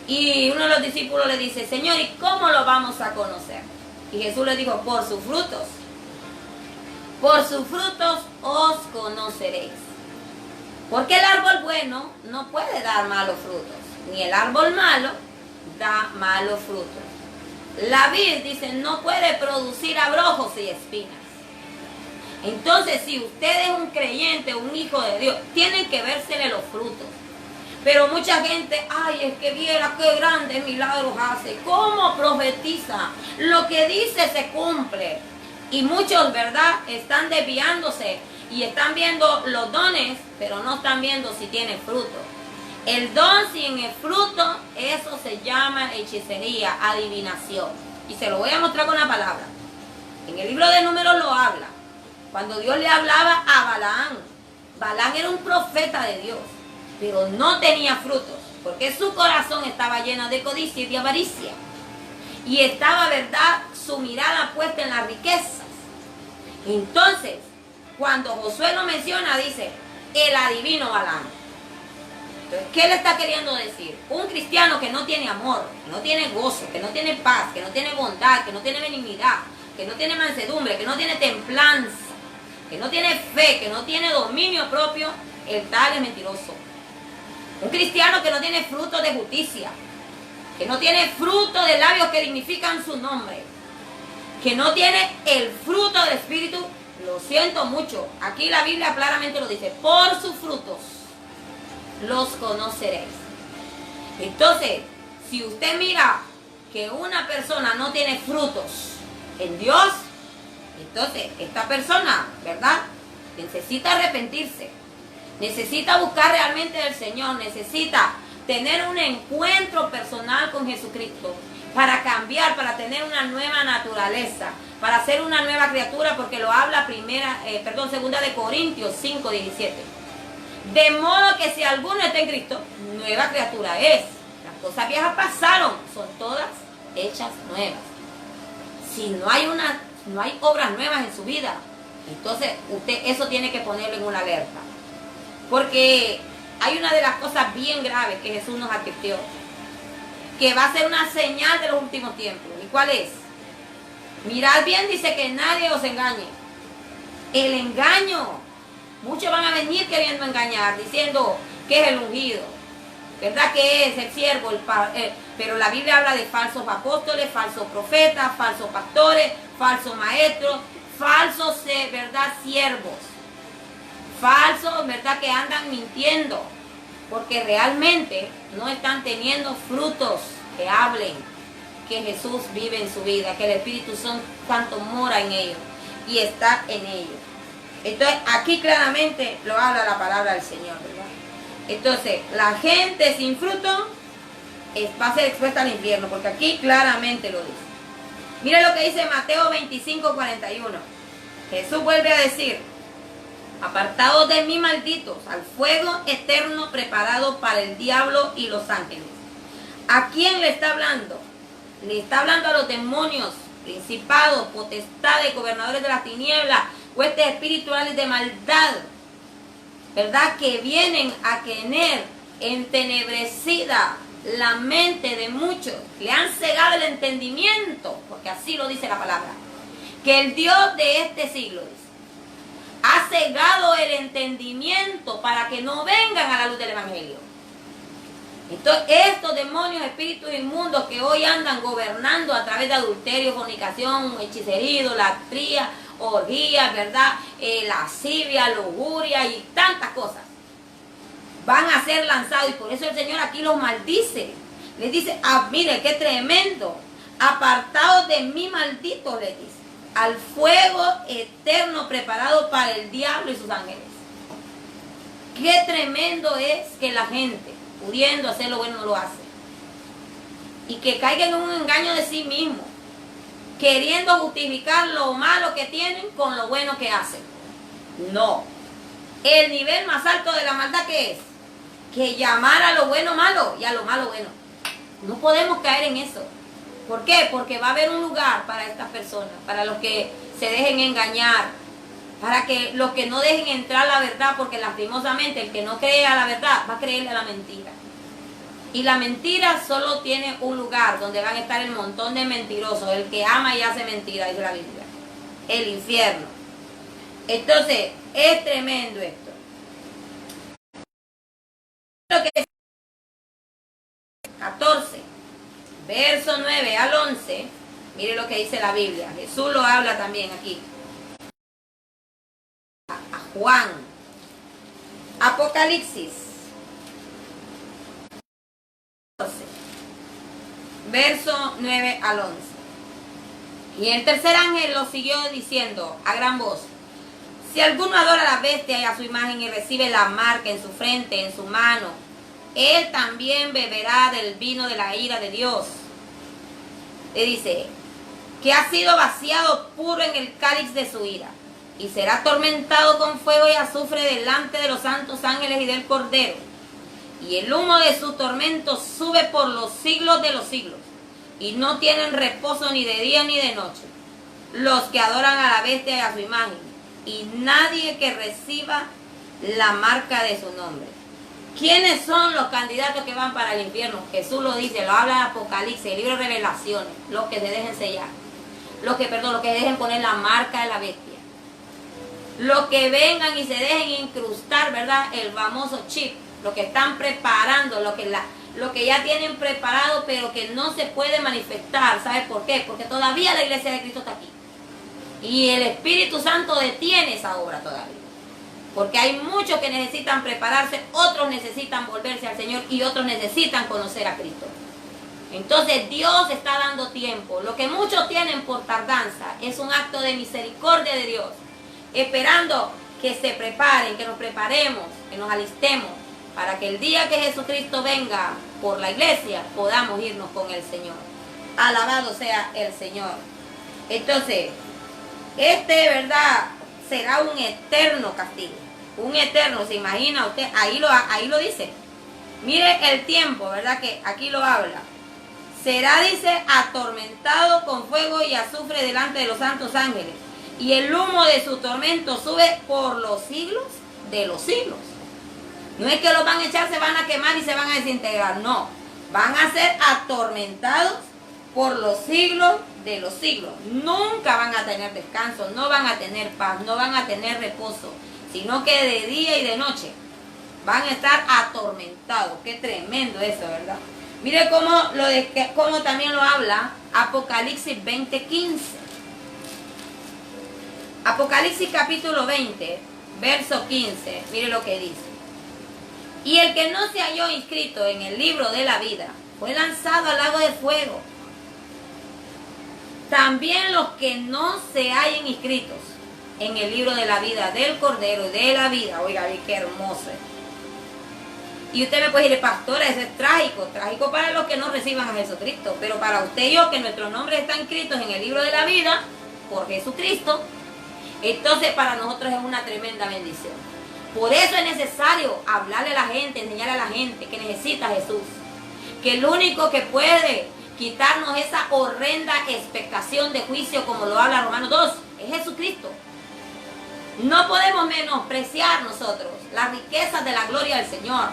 Y uno de los discípulos le dice, Señor, ¿y cómo lo vamos a conocer? Y Jesús le dijo, por sus frutos. Por sus frutos os conoceréis. Porque el árbol bueno no puede dar malos frutos, ni el árbol malo da malos frutos. La vid, dice, no puede producir abrojos y espinas. Entonces, si usted es un creyente, un hijo de Dios, tienen que vérsele los frutos. Pero mucha gente, ay, es que viera qué grandes milagros hace, cómo profetiza, lo que dice se cumple. Y muchos, ¿verdad?, están desviándose y están viendo los dones, pero no están viendo si tiene fruto. El don sin el fruto, eso se llama hechicería, adivinación. Y se lo voy a mostrar con la palabra. En el libro de Números lo habla. Cuando Dios le hablaba a Balaán, Balaán era un profeta de Dios, pero no tenía frutos, porque su corazón estaba lleno de codicia y de avaricia. Y estaba, ¿verdad?, su mirada puesta en las riquezas. Entonces, cuando Josué lo menciona, dice, el adivino Balaam. Entonces, ¿qué le está queriendo decir? Un cristiano que no tiene amor, que no tiene gozo, que no tiene paz, que no tiene bondad, que no tiene benignidad, que no tiene mansedumbre, que no tiene templanza, que no tiene fe, que no tiene dominio propio, el tal es mentiroso. Un cristiano que no tiene fruto de justicia, que no tiene fruto de labios que dignifican su nombre, que no tiene el fruto del Espíritu, lo siento mucho. Aquí la Biblia claramente lo dice, por sus frutos los conoceréis. Entonces, si usted mira que una persona no tiene frutos en Dios, entonces esta persona, ¿verdad?, necesita arrepentirse, necesita buscar realmente del Señor, necesita tener un encuentro personal con Jesucristo para cambiar, para tener una nueva naturaleza, para ser una nueva criatura, porque lo habla segunda de Corintios 5:17. De modo que si alguno está en Cristo, nueva criatura es. Las cosas viejas pasaron, son todas hechas nuevas. Si no hay obras nuevas en su vida, entonces usted eso tiene que ponerlo en una alerta. Porque hay una de las cosas bien graves que Jesús nos advirtió, que va a ser una señal de los últimos tiempos. ¿Y cuál es? Mirad bien, dice, que nadie os engañe. El engaño. Muchos van a venir queriendo engañar, diciendo que es el ungido, ¿verdad?, que es el siervo, pero la Biblia habla de falsos apóstoles, falsos profetas, falsos pastores, falsos maestros, falsos, ¿verdad?, siervos. Falsos, ¿verdad?, que andan mintiendo, porque realmente no están teniendo frutos que hablen que Jesús vive en su vida, que el Espíritu Santo mora en ellos y está en ellos. Entonces, aquí claramente lo habla la palabra del Señor, ¿verdad? Entonces, la gente sin fruto va a ser expuesta al infierno, porque aquí claramente lo dice. Mire lo que dice Mateo 25:41. Jesús vuelve a decir, apartados de mí, malditos, al fuego eterno preparado para el diablo y los ángeles. ¿A quién le está hablando? Le está hablando a los demonios, principados, potestades, gobernadores de las tinieblas, huestes espirituales de maldad, ¿verdad?, que vienen a tener entenebrecida la mente de muchos, le han cegado el entendimiento, porque así lo dice la palabra, que el Dios de este siglo, dice, ha cegado el entendimiento para que no vengan a la luz del Evangelio. Entonces, estos demonios, espíritus inmundos que hoy andan gobernando a través de adulterio, fornicación, hechicería, idolatría, orgías, ¿verdad?, lascivia, lujuria y tantas cosas, van a ser lanzados. Y por eso el Señor aquí los maldice. Les dice, mire qué tremendo, apartados de mí, malditos, les dice, al fuego eterno preparado para el diablo y sus ángeles. Qué tremendo es que la gente, pudiendo hacer lo bueno, no lo hace, y que caigan en un engaño de sí mismo, queriendo justificar lo malo que tienen con lo bueno que hacen. No. El nivel más alto de la maldad, ¿qué es? Que llamar a lo bueno malo y a lo malo bueno. No podemos caer en eso. ¿Por qué? Porque va a haber un lugar para estas personas, para los que se dejen engañar, para que los que no dejen entrar la verdad, porque lastimosamente el que no cree a la verdad va a creerle a la mentira. Y la mentira solo tiene un lugar donde van a estar el montón de mentirosos. El que ama y hace mentira, dice la Biblia. El infierno. Entonces, es tremendo esto. Lo que 14, verso 9 al 11. Mire lo que dice la Biblia. Jesús lo habla también aquí. A Juan. Apocalipsis. Verso 9 al 11. Y el tercer ángel lo siguió diciendo a gran voz: si alguno adora a la bestia y a su imagen y recibe la marca en su frente, en su mano, él también beberá del vino de la ira de Dios. Le dice que ha sido vaciado puro en el cáliz de su ira, y será atormentado con fuego y azufre delante de los santos ángeles y del Cordero. Y el humo de su tormento sube por los siglos de los siglos, y no tienen reposo ni de día ni de noche los que adoran a la bestia y a su imagen, y nadie que reciba la marca de su nombre. ¿Quiénes son los candidatos que van para el infierno? Jesús lo dice, lo habla en Apocalipsis, el libro de Revelaciones. Los que se dejen sellar, los que dejen poner la marca de la bestia, los que vengan y se dejen incrustar, ¿verdad?, el famoso chip, los que están preparando, lo que ya tienen preparado, pero que no se puede manifestar. ¿Sabe por qué? Porque todavía la iglesia de Cristo está aquí. Y el Espíritu Santo detiene esa obra todavía. Porque hay muchos que necesitan prepararse, otros necesitan volverse al Señor y otros necesitan conocer a Cristo. Entonces Dios está dando tiempo. Lo que muchos tienen por tardanza es un acto de misericordia de Dios, esperando que se preparen, que nos preparemos, que nos alistemos, para que el día que Jesucristo venga por la iglesia podamos irnos con el Señor. Alabado sea el Señor. Entonces, ¿verdad?, será un eterno castigo. Un eterno, ¿se imagina usted? Ahí lo dice. Mire el tiempo, ¿verdad?, que aquí lo habla. Será, dice, atormentado con fuego y azufre delante de los santos ángeles. Y el humo de su tormento sube por los siglos de los siglos. No es que los van a echar, se van a quemar y se van a desintegrar. No, van a ser atormentados por los siglos de los siglos. Nunca van a tener descanso, no van a tener paz, no van a tener reposo, sino que de día y de noche van a estar atormentados. Qué tremendo eso, ¿verdad? Mire cómo también lo habla Apocalipsis 20:15. Apocalipsis capítulo 20, verso 15. Mire lo que dice. Y el que no se halló inscrito en el libro de la vida fue lanzado al lago de fuego. También los que no se hallen inscritos en el libro de la vida del Cordero y de la vida. Oiga, qué hermoso. Y usted me puede decir, pastora, eso es trágico. Trágico para los que no reciban a Jesucristo. Pero para usted y yo, que nuestros nombres están inscritos en el libro de la vida por Jesucristo, entonces para nosotros es una tremenda bendición. Por eso es necesario hablarle a la gente, enseñarle a la gente que necesita a Jesús. Que el único que puede quitarnos esa horrenda expectación de juicio, como lo habla Romanos 2, es Jesucristo. No podemos menospreciar nosotros las riquezas de la gloria del Señor.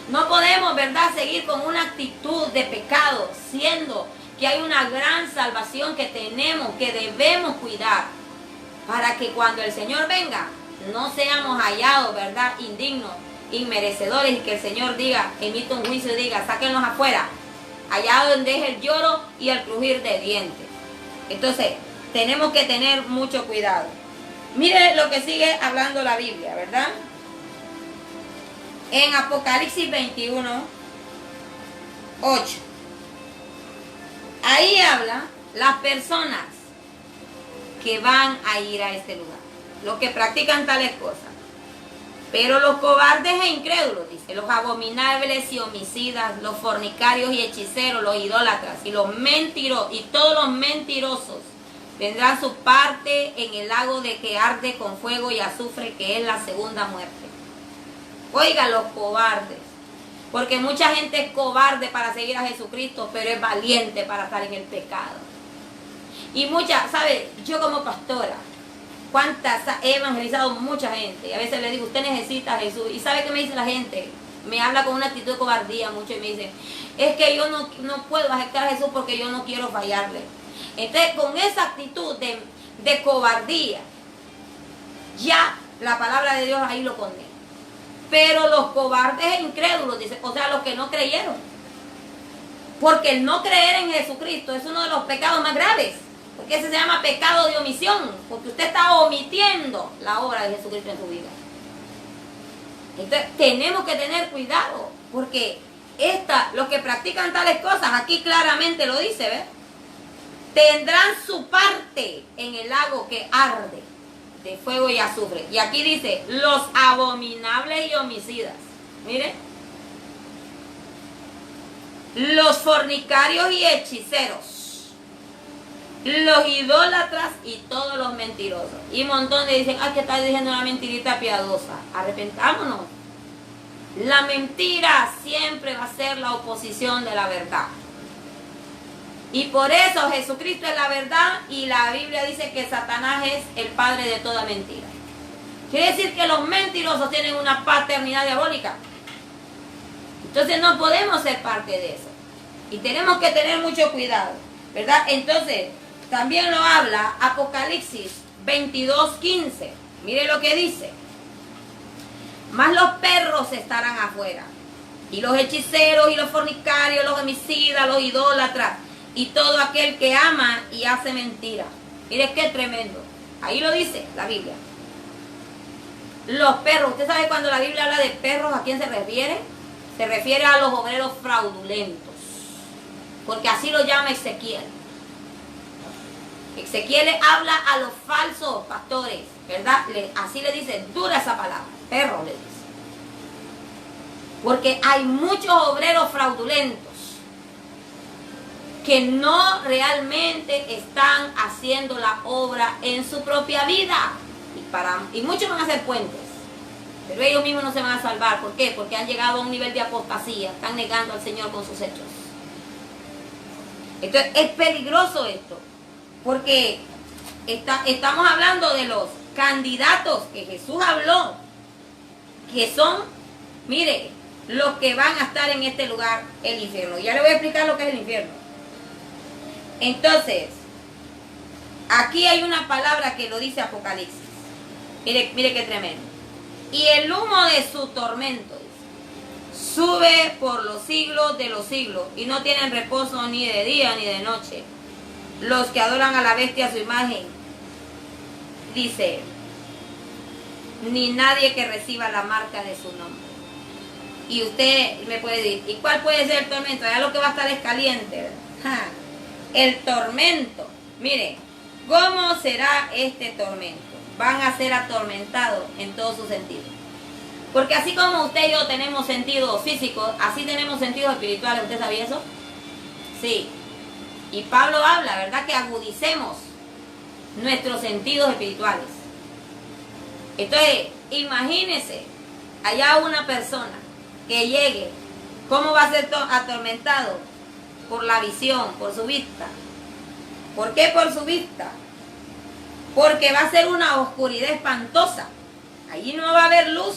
No podemos, ¿verdad?, seguir con una actitud de pecado, siendo que hay una gran salvación que tenemos, que debemos cuidar, para que cuando el Señor venga, no seamos hallados, ¿verdad?, indignos, inmerecedores, y que el Señor diga, emita un juicio y diga, sáquenlos afuera, allá donde es el lloro y el crujir de dientes. Entonces, tenemos que tener mucho cuidado. Mire lo que sigue hablando la Biblia, ¿verdad? En Apocalipsis 21, 8. Ahí habla las personas que van a ir a este lugar, los que practican tales cosas. Pero los cobardes e incrédulos, dice, los abominables y homicidas, los fornicarios y hechiceros, los idólatras y los mentirosos, y todos los mentirosos tendrán su parte en el lago de que arde con fuego y azufre, que es la segunda muerte. Oiga, los cobardes, porque mucha gente es cobarde para seguir a Jesucristo, pero es valiente para estar en el pecado. Y muchas, ¿sabe? Yo como pastora, he evangelizado mucha gente, y a veces le digo, usted necesita a Jesús. ¿Y sabe qué me dice la gente? me habla con una actitud de cobardía mucho y me dice, es que yo no puedo aceptar a Jesús porque yo no quiero fallarle. Entonces, con esa actitud de cobardía, ya la palabra de Dios ahí lo condena. Pero los cobardes e incrédulos, dice, o sea, los que no creyeron. Porque el no creer en Jesucristo es uno de los pecados más graves. Porque ese se llama pecado de omisión. Porque usted está omitiendo la obra de Jesucristo en su vida. Entonces, tenemos que tener cuidado. Porque los que practican tales cosas, aquí claramente lo dice, ¿ves? Tendrán su parte en el lago que arde de fuego y azufre. Y aquí dice, los abominables y homicidas. Mire. Los fornicarios y hechiceros. Los idólatras y todos los mentirosos. Y un montón de dicen, que está diciendo una mentirita piadosa. Arrepentámonos. La mentira siempre va a ser la oposición de la verdad. Y por eso Jesucristo es la verdad y la Biblia dice que Satanás es el padre de toda mentira. Quiere decir que los mentirosos tienen una paternidad diabólica. Entonces no podemos ser parte de eso. Y tenemos que tener mucho cuidado, ¿verdad? Entonces, también lo habla Apocalipsis 22:15. Mire lo que dice. Mas los perros estarán afuera. Y los hechiceros y los fornicarios, los homicidas, los idólatras. Y todo aquel que ama y hace mentira. Mire qué tremendo. Ahí lo dice la Biblia. Los perros. ¿Usted sabe cuando la Biblia habla de perros a quién se refiere? Se refiere a los obreros fraudulentos. Porque así lo llama Ezequiel. Ezequiel habla a los falsos pastores, ¿verdad? Así le dice, dura esa palabra. Perro le dice. Porque hay muchos obreros fraudulentos que no realmente están haciendo la obra en su propia vida. Y muchos van a hacer puentes. Pero ellos mismos no se van a salvar. ¿Por qué? Porque han llegado a un nivel de apostasía. Están negando al Señor con sus hechos. Entonces es peligroso esto. Porque estamos hablando de los candidatos que Jesús habló. Que son, mire, los que van a estar en este lugar, el infierno. Ya le voy a explicar lo que es el infierno. Entonces, aquí hay una palabra que lo dice Apocalipsis. Mire qué tremendo. Y el humo de su tormento sube por los siglos de los siglos y no tienen reposo ni de día ni de noche. Los que adoran a la bestia a su imagen, dice, ni nadie que reciba la marca de su nombre. Y usted me puede decir, ¿y cuál puede ser el tormento? Ya lo que va a estar es caliente, ¿verdad? El tormento. Mire, ¿cómo será este tormento? Van a ser atormentados en todos sus sentidos. Porque así como usted y yo tenemos sentidos físicos, así tenemos sentidos espirituales. ¿Usted sabía eso? Sí. Y Pablo habla, ¿verdad? Que agudicemos nuestros sentidos espirituales. Entonces, imagínese allá una persona que llegue, ¿cómo va a ser atormentado? Por la visión, por su vista. ¿Por qué por su vista? Porque va a ser una oscuridad espantosa. Allí no va a haber luz.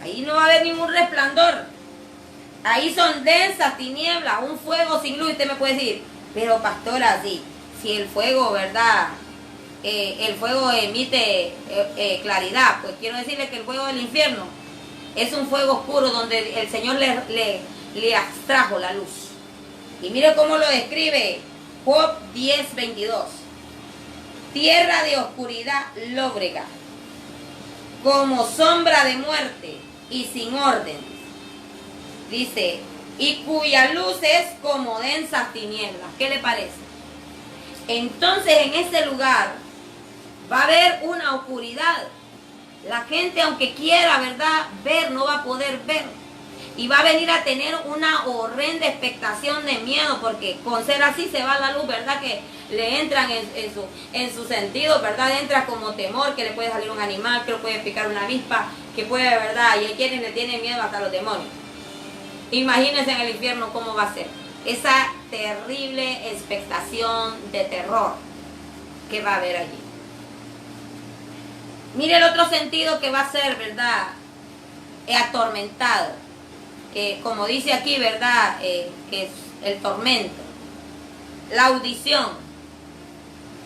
Ahí no va a haber ningún resplandor. Ahí son densas tinieblas, un fuego sin luz. Usted me puede decir, pero pastora, sí, si el fuego, ¿verdad? El fuego emite claridad. Pues quiero decirle que el fuego del infierno es un fuego oscuro donde el Señor le abstrajo la luz. Y mire cómo lo describe Job 10:22. Tierra de oscuridad lóbrega, como sombra de muerte y sin orden. Dice, y cuya luz es como densas tinieblas. ¿Qué le parece? Entonces en ese lugar va a haber una oscuridad. La gente, aunque quiera, ¿verdad?, ver, no va a poder ver. Y va a venir a tener una horrenda expectación de miedo, porque con ser así se va la luz, ¿verdad? Que le entran en su sentido, ¿verdad? Entra como temor, que le puede salir un animal, que le puede picar una avispa, que puede, ¿verdad? Y hay quienes le tienen miedo hasta los demonios. Imagínense en el infierno cómo va a ser. Esa terrible expectación de terror que va a haber allí. Mire el otro sentido que va a ser, ¿verdad? Atormentado. como dice aquí, ¿verdad? Que es el tormento, la audición,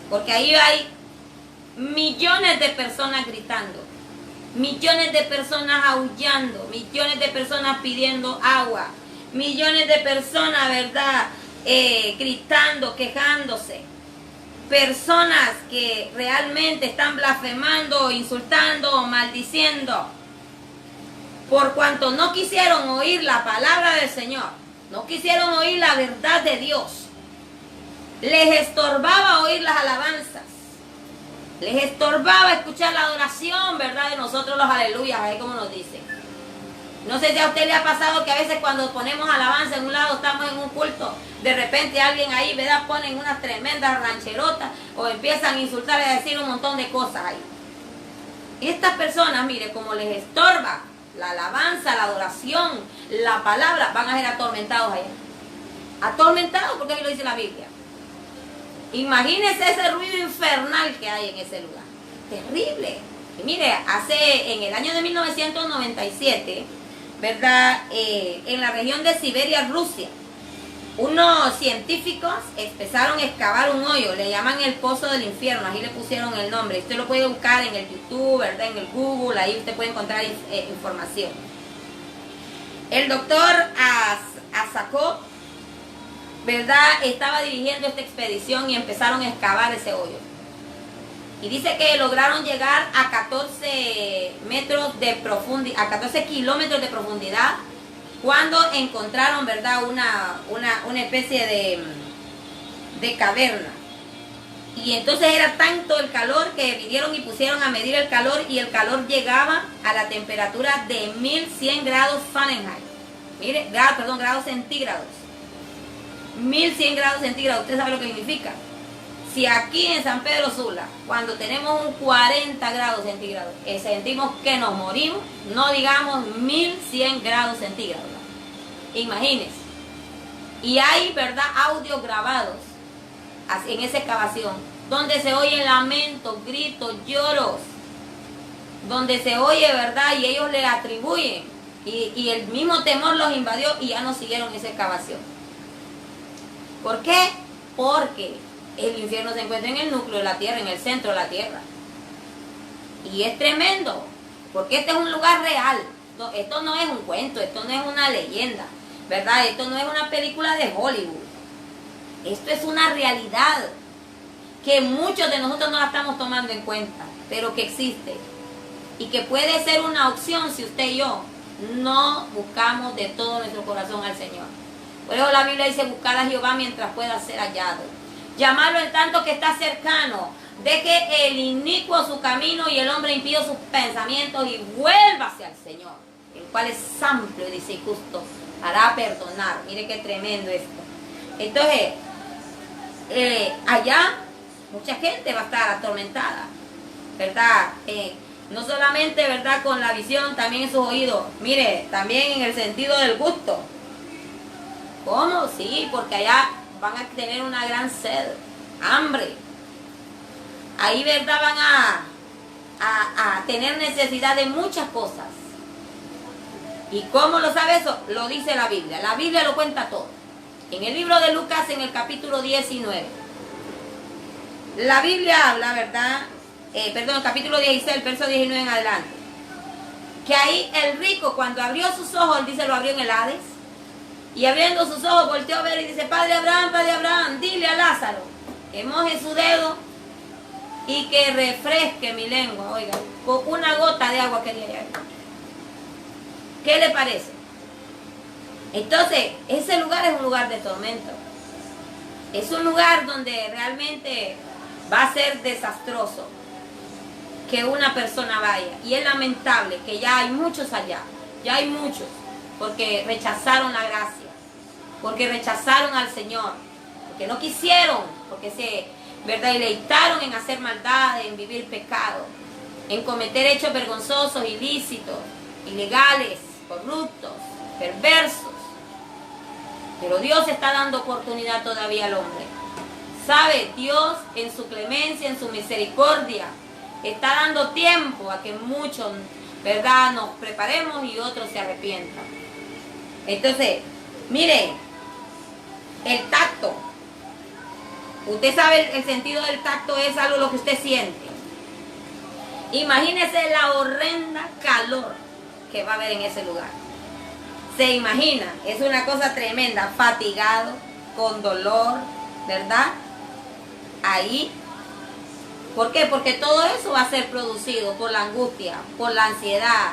porque ahí hay millones de personas gritando, millones de personas aullando, millones de personas pidiendo agua, millones de personas, ¿verdad? Gritando, quejándose, personas que realmente están blasfemando, insultando, maldiciendo, por cuanto no quisieron oír la palabra del Señor, no quisieron oír la verdad de Dios. Les estorbaba oír las alabanzas, les estorbaba escuchar la adoración, ¿verdad? De nosotros los aleluyas, ahí como nos dicen. No sé si a usted le ha pasado que a veces cuando ponemos alabanza en un lado, estamos en un culto, de repente alguien ahí, ¿verdad? Ponen unas tremendas rancherotas o empiezan a insultar y a decir un montón de cosas ahí. Y estas personas, mire, como les estorba la alabanza, la adoración, la palabra, van a ser atormentados allá. Atormentados, porque ahí lo dice la Biblia. Imagínense ese ruido infernal que hay en ese lugar. Terrible. Y mire, en el año de 1997, ¿verdad? En la región de Siberia, Rusia, unos científicos empezaron a excavar un hoyo, le llaman el Pozo del Infierno, ahí le pusieron el nombre. Usted lo puede buscar en el YouTube, ¿verdad? En el Google, ahí usted puede encontrar información. El doctor Asakov, ¿verdad? Estaba dirigiendo esta expedición y empezaron a excavar ese hoyo. Y dice que lograron llegar a 14 metros de profundidad, a 14 kilómetros de profundidad, cuando encontraron, ¿verdad? Una especie de caverna. Y entonces era tanto el calor que vinieron y pusieron a medir el calor, y el calor llegaba a la temperatura de 1100 grados Fahrenheit. Mire, grados centígrados. 1100 grados centígrados, ¿usted sabe lo que significa? Si aquí en San Pedro Sula, cuando tenemos un 40 grados centígrados, sentimos que nos morimos, no digamos 1100 grados centígrados. Imagínense. Y hay, ¿verdad?, audios grabados en esa excavación, donde se oyen lamentos, gritos, lloros, donde se oye, ¿verdad?, y ellos le atribuyen, y el mismo temor los invadió y ya no siguieron esa excavación. ¿Por qué? Porque el infierno se encuentra en el núcleo de la tierra, en el centro de la tierra. Y es tremendo, porque este es un lugar real. Esto no es un cuento, esto no es una leyenda, ¿verdad? Esto no es una película de Hollywood. Esto es una realidad que muchos de nosotros no la estamos tomando en cuenta, pero que existe. Y que puede ser una opción si usted y yo no buscamos de todo nuestro corazón al Señor. Por eso la Biblia dice: buscar a Jehová mientras pueda ser hallado. Llamarlo en tanto que está cercano. Deje el inicuo su camino y el hombre impío sus pensamientos, y vuélvase al Señor, el cual es amplio y dice justo, hará perdonar. Mire qué tremendo esto. Entonces, allá mucha gente va a estar atormentada, ¿verdad? No solamente, ¿verdad?, con la visión, también en sus oídos. Mire, también en el sentido del gusto. ¿Cómo? Sí, porque allá van a tener una gran sed, hambre. Ahí, ¿verdad?, van a tener necesidad de muchas cosas. ¿Y cómo lo sabe eso? Lo dice la Biblia. La Biblia lo cuenta todo. En el libro de Lucas, en el capítulo 19. La Biblia habla, ¿verdad? El capítulo 16, el verso 19 en adelante. Que ahí el rico, cuando abrió sus ojos, él dice, lo abrió en el Hades. Y abriendo sus ojos, volteó a ver y dice: Padre Abraham, dile a Lázaro que moje su dedo y que refresque mi lengua. Oiga, con una gota de agua quería llegar. ¿Qué le parece? Entonces, ese lugar es un lugar de tormento. Es un lugar donde realmente va a ser desastroso que una persona vaya. Y es lamentable que ya hay muchos allá. Ya hay muchos. Porque rechazaron la gracia. Porque rechazaron al Señor. Porque no quisieron. Porque se, ¿verdad?, deleitaron en hacer maldad, en vivir pecado, en cometer hechos vergonzosos, ilícitos, ilegales, corruptos, perversos. Pero Dios está dando oportunidad todavía al hombre. ¿Sabe? Dios, en su clemencia, en su misericordia, está dando tiempo a que muchos, ¿verdad?, nos preparemos y otros se arrepientan. Entonces, mire, el tacto. Usted sabe el sentido del tacto es algo lo que usted siente. Imagínese la horrenda calor que va a haber en ese lugar. Se imagina, es una cosa tremenda, fatigado, con dolor, ¿verdad? Ahí. ¿Por qué? Porque todo eso va a ser producido por la angustia, por la ansiedad.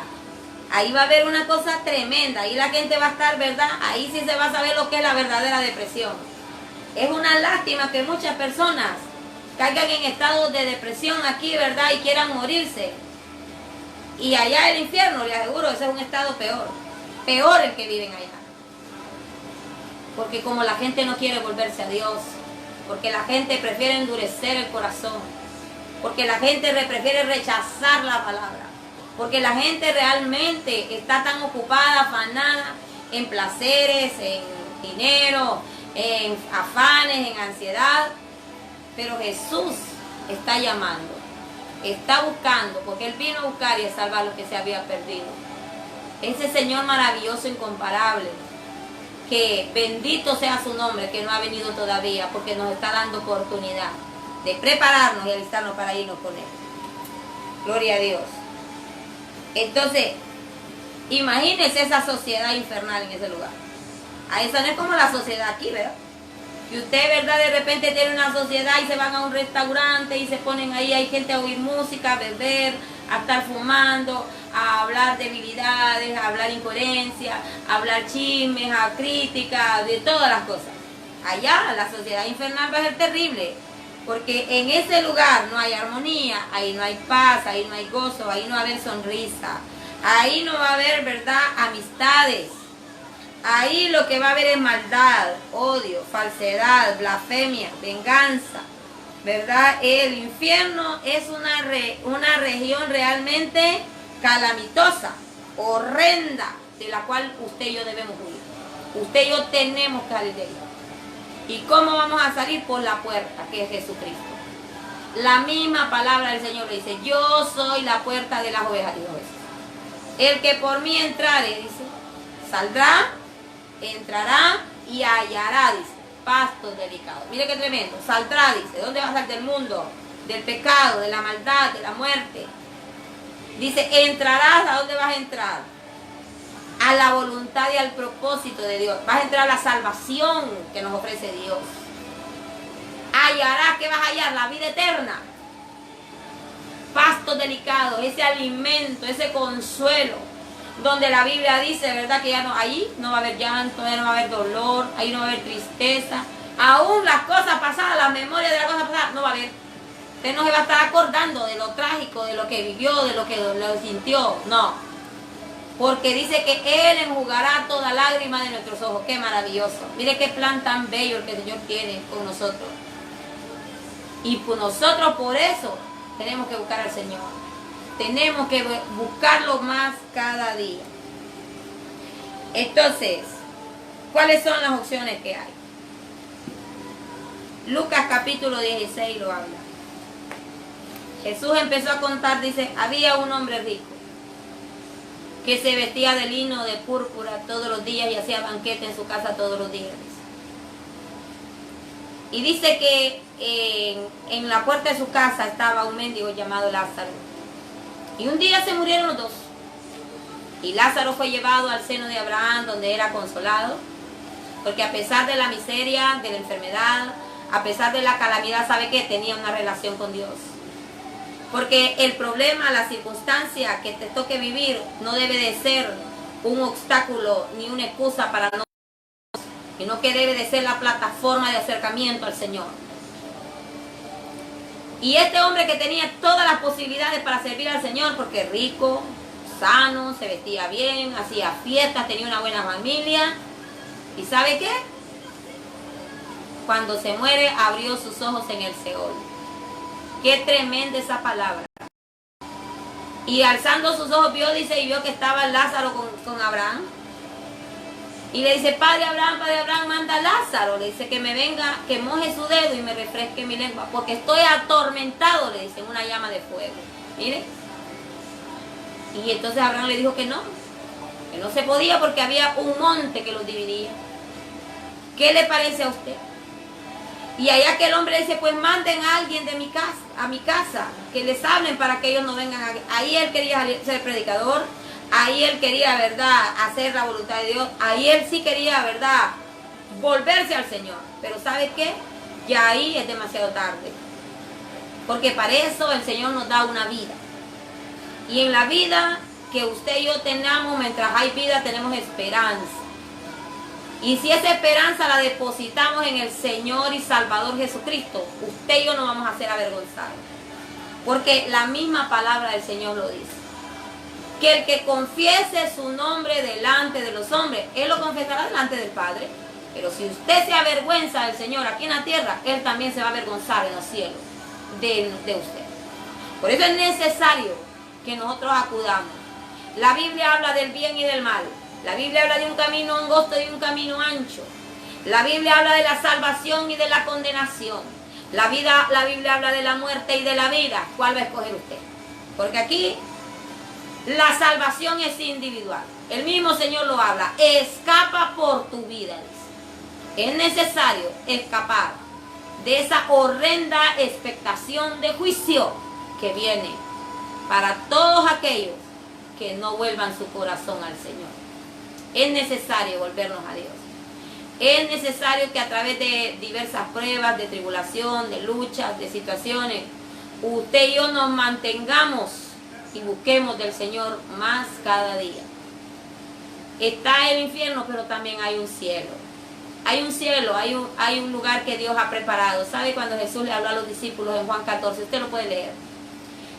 Ahí va a haber una cosa tremenda. Ahí la gente va a estar, ¿verdad? Ahí sí se va a saber lo que es la verdadera depresión. Es una lástima que muchas personas caigan en estados de depresión aquí, ¿verdad? Y quieran morirse. Y allá el infierno, les aseguro, ese es un estado peor. Peor el que viven allá. Porque como la gente no quiere volverse a Dios, porque la gente prefiere endurecer el corazón, porque la gente prefiere rechazar la palabra, porque la gente realmente está tan ocupada, afanada en placeres, en dinero, en afanes, en ansiedad. Pero Jesús está llamando, está buscando, porque Él vino a buscar y a salvar lo que se había perdido. Ese Señor maravilloso, incomparable, que bendito sea su nombre, que no ha venido todavía, porque nos está dando oportunidad de prepararnos y alistarnos para irnos con Él. Gloria a Dios. Entonces, imagínense esa sociedad infernal en ese lugar. A esa no es como la sociedad aquí, ¿verdad? Que usted, ¿verdad? De repente tiene una sociedad y se van a un restaurante y se ponen ahí, hay gente a oír música, a beber, a estar fumando, a hablar debilidades, a hablar incoherencia, a hablar chismes, a críticas, de todas las cosas. Allá la sociedad infernal va a ser terrible, porque en ese lugar no hay armonía, ahí no hay paz, ahí no hay gozo, ahí no va a haber sonrisa, ahí no va a haber, ¿verdad?, amistades. Ahí lo que va a haber es maldad, odio, falsedad, blasfemia, venganza, ¿verdad? El infierno es una región realmente calamitosa, horrenda, de la cual usted y yo debemos huir. Usted y yo tenemos que salir de ahí. ¿Y cómo vamos a salir? Por la puerta, que es Jesucristo. La misma palabra del Señor le dice, yo soy la puerta de las ovejas, dijo Jesús. El que por mí entrare, dice, saldrá, entrará y hallará, dice, pastos delicados. Mire qué tremendo. Saldrá, dice, ¿dónde va a salir? Del mundo, del pecado, de la maldad, de la muerte. Dice, entrarás, ¿a dónde vas a entrar? A la voluntad y al propósito de Dios. Vas a entrar a la salvación que nos ofrece Dios. Hallarás, ¿qué vas a hallar? La vida eterna. Pastos delicados, ese alimento, ese consuelo. Donde la Biblia dice, ¿verdad?, que ya no, ahí no va a haber llanto, ya no va a haber dolor, ahí no va a haber tristeza. Aún las cosas pasadas, la memoria de las cosas pasadas, no va a haber. Usted no se va a estar acordando de lo trágico, de lo que vivió, de lo que lo sintió. No. Porque dice que Él enjugará toda lágrima de nuestros ojos. ¡Qué maravilloso! Mire qué plan tan bello el que el Señor tiene con nosotros. Y por nosotros por eso tenemos que buscar al Señor. Tenemos que buscarlo más cada día. Entonces, ¿cuáles son las opciones que hay? Lucas capítulo 16 lo habla. Jesús empezó a contar, dice, había un hombre rico que se vestía de lino, de púrpura todos los días y hacía banquete en su casa todos los días. Y dice que en la puerta de su casa estaba un mendigo llamado Lázaro. Y un día se murieron los dos. Y Lázaro fue llevado al seno de Abraham, donde era consolado. Porque a pesar de la miseria, de la enfermedad, a pesar de la calamidad, ¿sabe qué? Tenía una relación con Dios. Porque el problema, la circunstancia que te toque vivir, no debe de ser un obstáculo ni una excusa para no, sino que debe de ser la plataforma de acercamiento al Señor. Y este hombre que tenía todas las posibilidades para servir al Señor, porque rico, sano, se vestía bien, hacía fiestas, tenía una buena familia. ¿Y sabe qué? Cuando se muere, abrió sus ojos en el Seol. Qué tremenda esa palabra. Y alzando sus ojos vio, dice, y vio que estaba Lázaro con Abraham. Y le dice, Padre Abraham, manda a Lázaro. Le dice que me venga, que moje su dedo y me refresque mi lengua. Porque estoy atormentado, le dice, en una llama de fuego. Mire. Y entonces Abraham le dijo que no. Que no se podía porque había un monte que los dividía. ¿Qué le parece a usted? Y allá que el hombre dice, pues manden a alguien de mi casa, a mi casa, que les hablen para que ellos no vengan aquí. Ahí él quería ser predicador, ahí él quería, ¿verdad?, hacer la voluntad de Dios, ahí él sí quería, ¿verdad?, volverse al Señor. Pero ¿sabe qué? Ya ahí es demasiado tarde. Porque para eso el Señor nos da una vida. Y en la vida que usted y yo tenemos, mientras hay vida, tenemos esperanza. Y si esa esperanza la depositamos en el Señor y Salvador Jesucristo, usted y yo no vamos a ser avergonzados. Porque la misma palabra del Señor lo dice. Que el que confiese su nombre delante de los hombres, Él lo confesará delante del Padre. Pero si usted se avergüenza del Señor aquí en la tierra, Él también se va a avergonzar en los cielos de usted. Por eso es necesario que nosotros acudamos. La Biblia habla del bien y del mal. La Biblia habla de un camino angosto y de un camino ancho. La Biblia habla de la salvación y de la condenación. La Biblia habla de la muerte y de la vida. ¿Cuál va a escoger usted? Porque aquí la salvación es individual. El mismo Señor lo habla. Escapa por tu vida, dice. Es necesario escapar de esa horrenda expectación de juicio que viene para todos aquellos que no vuelvan su corazón al Señor. Es necesario volvernos a Dios. Es necesario que a través de diversas pruebas, de tribulación, de luchas, de situaciones, usted y yo nos mantengamos y busquemos del Señor más cada día. Está el infierno, pero también hay un cielo. Hay un cielo, hay un lugar que Dios ha preparado. ¿Sabe cuando Jesús le habló a los discípulos en Juan 14? Usted lo puede leer.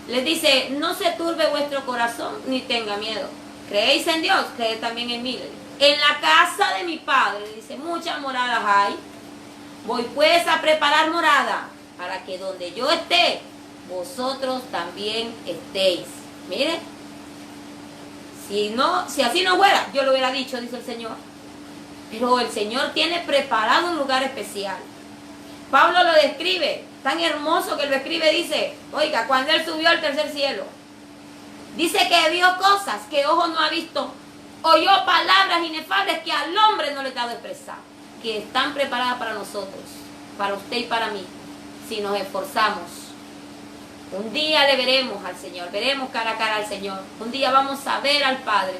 Les dice, no se turbe vuestro corazón ni tenga miedo. ¿Creéis en Dios? Creed también en mí. En la casa de mi Padre, dice, muchas moradas hay. Voy pues a preparar morada para que donde yo esté, vosotros también estéis. Mire, si así no fuera, yo lo hubiera dicho, dice el Señor. Pero el Señor tiene preparado un lugar especial. Pablo lo describe, tan hermoso que lo escribe, dice, oiga, cuando él subió al tercer cielo, dice que vio cosas que ojo no ha visto, oyó palabras inefables que al hombre no le ha dado expresar, que están preparadas para nosotros, para usted y para mí, si nos esforzamos. Un día le veremos al Señor, veremos cara a cara al Señor. Un día vamos a ver al Padre,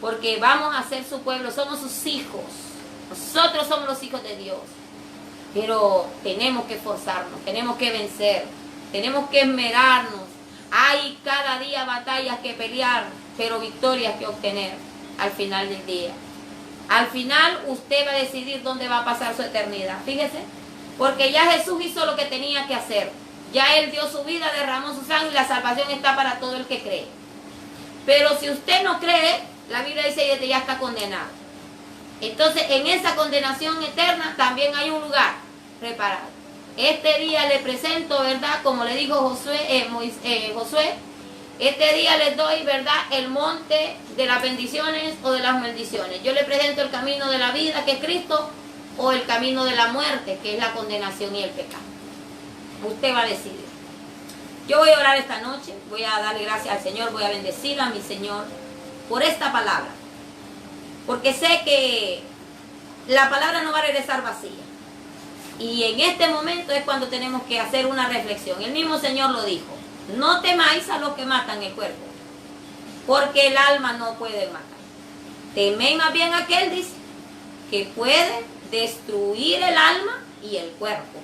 porque vamos a ser su pueblo, somos sus hijos. Nosotros somos los hijos de Dios. Pero tenemos que esforzarnos, tenemos que vencer, tenemos que esmerarnos. Hay cada día batallas que pelear, pero victorias que obtener al final del día. Al final usted va a decidir dónde va a pasar su eternidad. Fíjese, porque ya Jesús hizo lo que tenía que hacer. Ya Él dio su vida, derramó su sangre y la salvación está para todo el que cree. Pero si usted no cree, la Biblia dice que ya está condenado. Entonces en esa condenación eterna también hay un lugar preparado. Este día le presento, ¿verdad? Como le dijo Josué, este día les doy, ¿verdad?, el monte de las bendiciones o de las maldiciones. Yo le presento el camino de la vida, que es Cristo, o el camino de la muerte, que es la condenación y el pecado. Usted va a decidir. Yo voy a orar esta noche, voy a darle gracias al Señor, voy a bendecir a mi Señor por esta palabra. Porque sé que la palabra no va a regresar vacía. Y en este momento es cuando tenemos que hacer una reflexión. El mismo Señor lo dijo. No temáis a los que matan el cuerpo, porque el alma no puede matar. Temed más bien a aquel, dice, que puede destruir el alma y el cuerpo.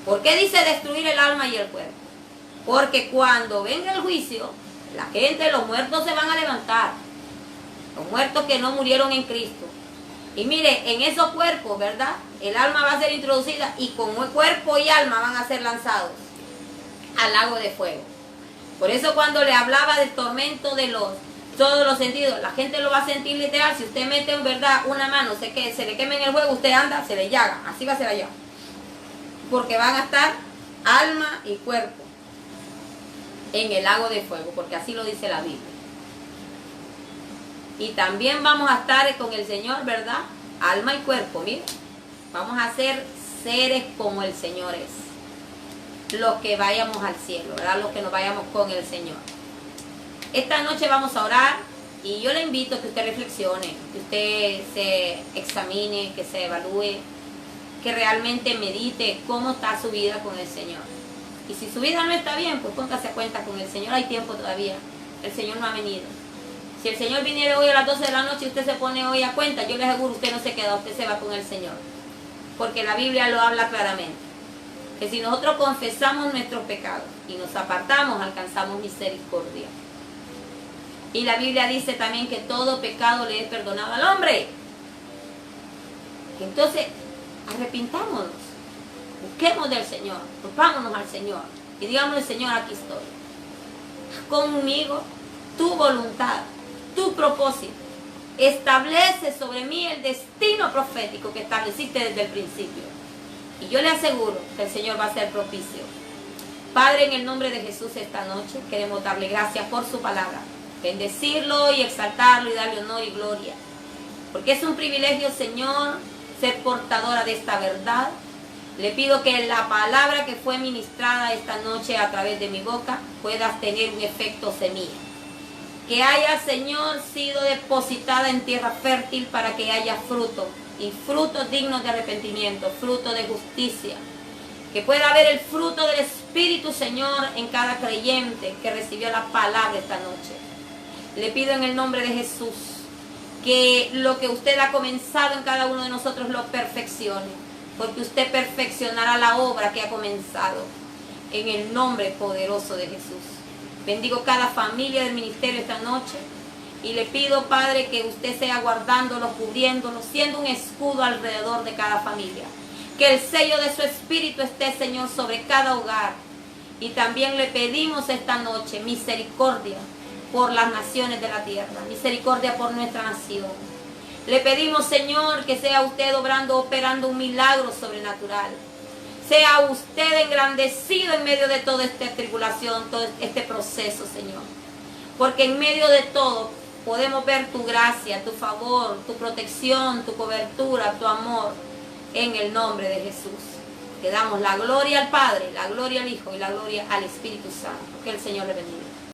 ¿Por qué dice destruir el alma y el cuerpo? Porque cuando venga el juicio, la gente, los muertos se van a levantar. Los muertos que no murieron en Cristo. Y mire, en esos cuerpos, ¿verdad?, el alma va a ser introducida y como cuerpo y alma van a ser lanzados al lago de fuego. Por eso cuando le hablaba del tormento de todos los sentidos, la gente lo va a sentir literal. Si usted mete, ¿verdad?, una mano, se le quema en el fuego, usted anda, se le llaga. Así va a ser allá. Porque van a estar alma y cuerpo en el lago de fuego, porque así lo dice la Biblia. Y también vamos a estar con el Señor, ¿verdad?, alma y cuerpo. Mira, vamos a ser seres como el Señor es. Los que vayamos al cielo, ¿verdad?, los que nos vayamos con el Señor. Esta noche vamos a orar Y yo le invito a que usted reflexione, que usted se examine, que se evalúe, que realmente medite cómo está su vida con el Señor. Y si su vida no está bien, pues póngase a cuenta con el Señor, hay tiempo todavía. El Señor no ha venido. Si el Señor viniera hoy a las 12 de la noche y usted se pone hoy a cuenta, yo le aseguro, usted no se queda, usted se va con el Señor. Porque la Biblia lo habla claramente. Que si nosotros confesamos nuestros pecados y nos apartamos, alcanzamos misericordia. Y la Biblia dice también que todo pecado le es perdonado al hombre. Entonces, arrepintámonos. Busquemos del Señor. Volvámonos al Señor. Y digámosle, Señor, aquí estoy. Haz conmigo tu voluntad, tu propósito. Establece sobre mí el destino profético que estableciste desde el principio. Y yo le aseguro que el Señor va a ser propicio. Padre, en el nombre de Jesús esta noche queremos darle gracias por su palabra. Bendecirlo y exaltarlo y darle honor y gloria. Porque es un privilegio, Señor, ser portadora de esta verdad. Le pido que la palabra que fue ministrada esta noche a través de mi boca pueda tener un efecto semilla. Que haya, Señor, sido depositada en tierra fértil para que haya fruto. Y frutos dignos de arrepentimiento, fruto de justicia. Que pueda haber el fruto del Espíritu, Señor, en cada creyente que recibió la palabra esta noche. Le pido en el nombre de Jesús que lo que usted ha comenzado en cada uno de nosotros lo perfeccione, porque usted perfeccionará la obra que ha comenzado en el nombre poderoso de Jesús. Bendigo cada familia del ministerio esta noche y le pido, Padre, que usted sea guardándolos, cubriéndolos, siendo un escudo alrededor de cada familia. Que el sello de su Espíritu esté, Señor, sobre cada hogar. Y también le pedimos esta noche misericordia por las naciones de la tierra, misericordia por nuestra nación. Le pedimos, Señor, que sea usted operando un milagro sobrenatural. Sea usted engrandecido en medio de toda esta tribulación, todo este proceso, Señor. Porque en medio de todo podemos ver tu gracia, tu favor, tu protección, tu cobertura, tu amor, en el nombre de Jesús. Que damos la gloria al Padre, la gloria al Hijo y la gloria al Espíritu Santo. Que el Señor le bendiga.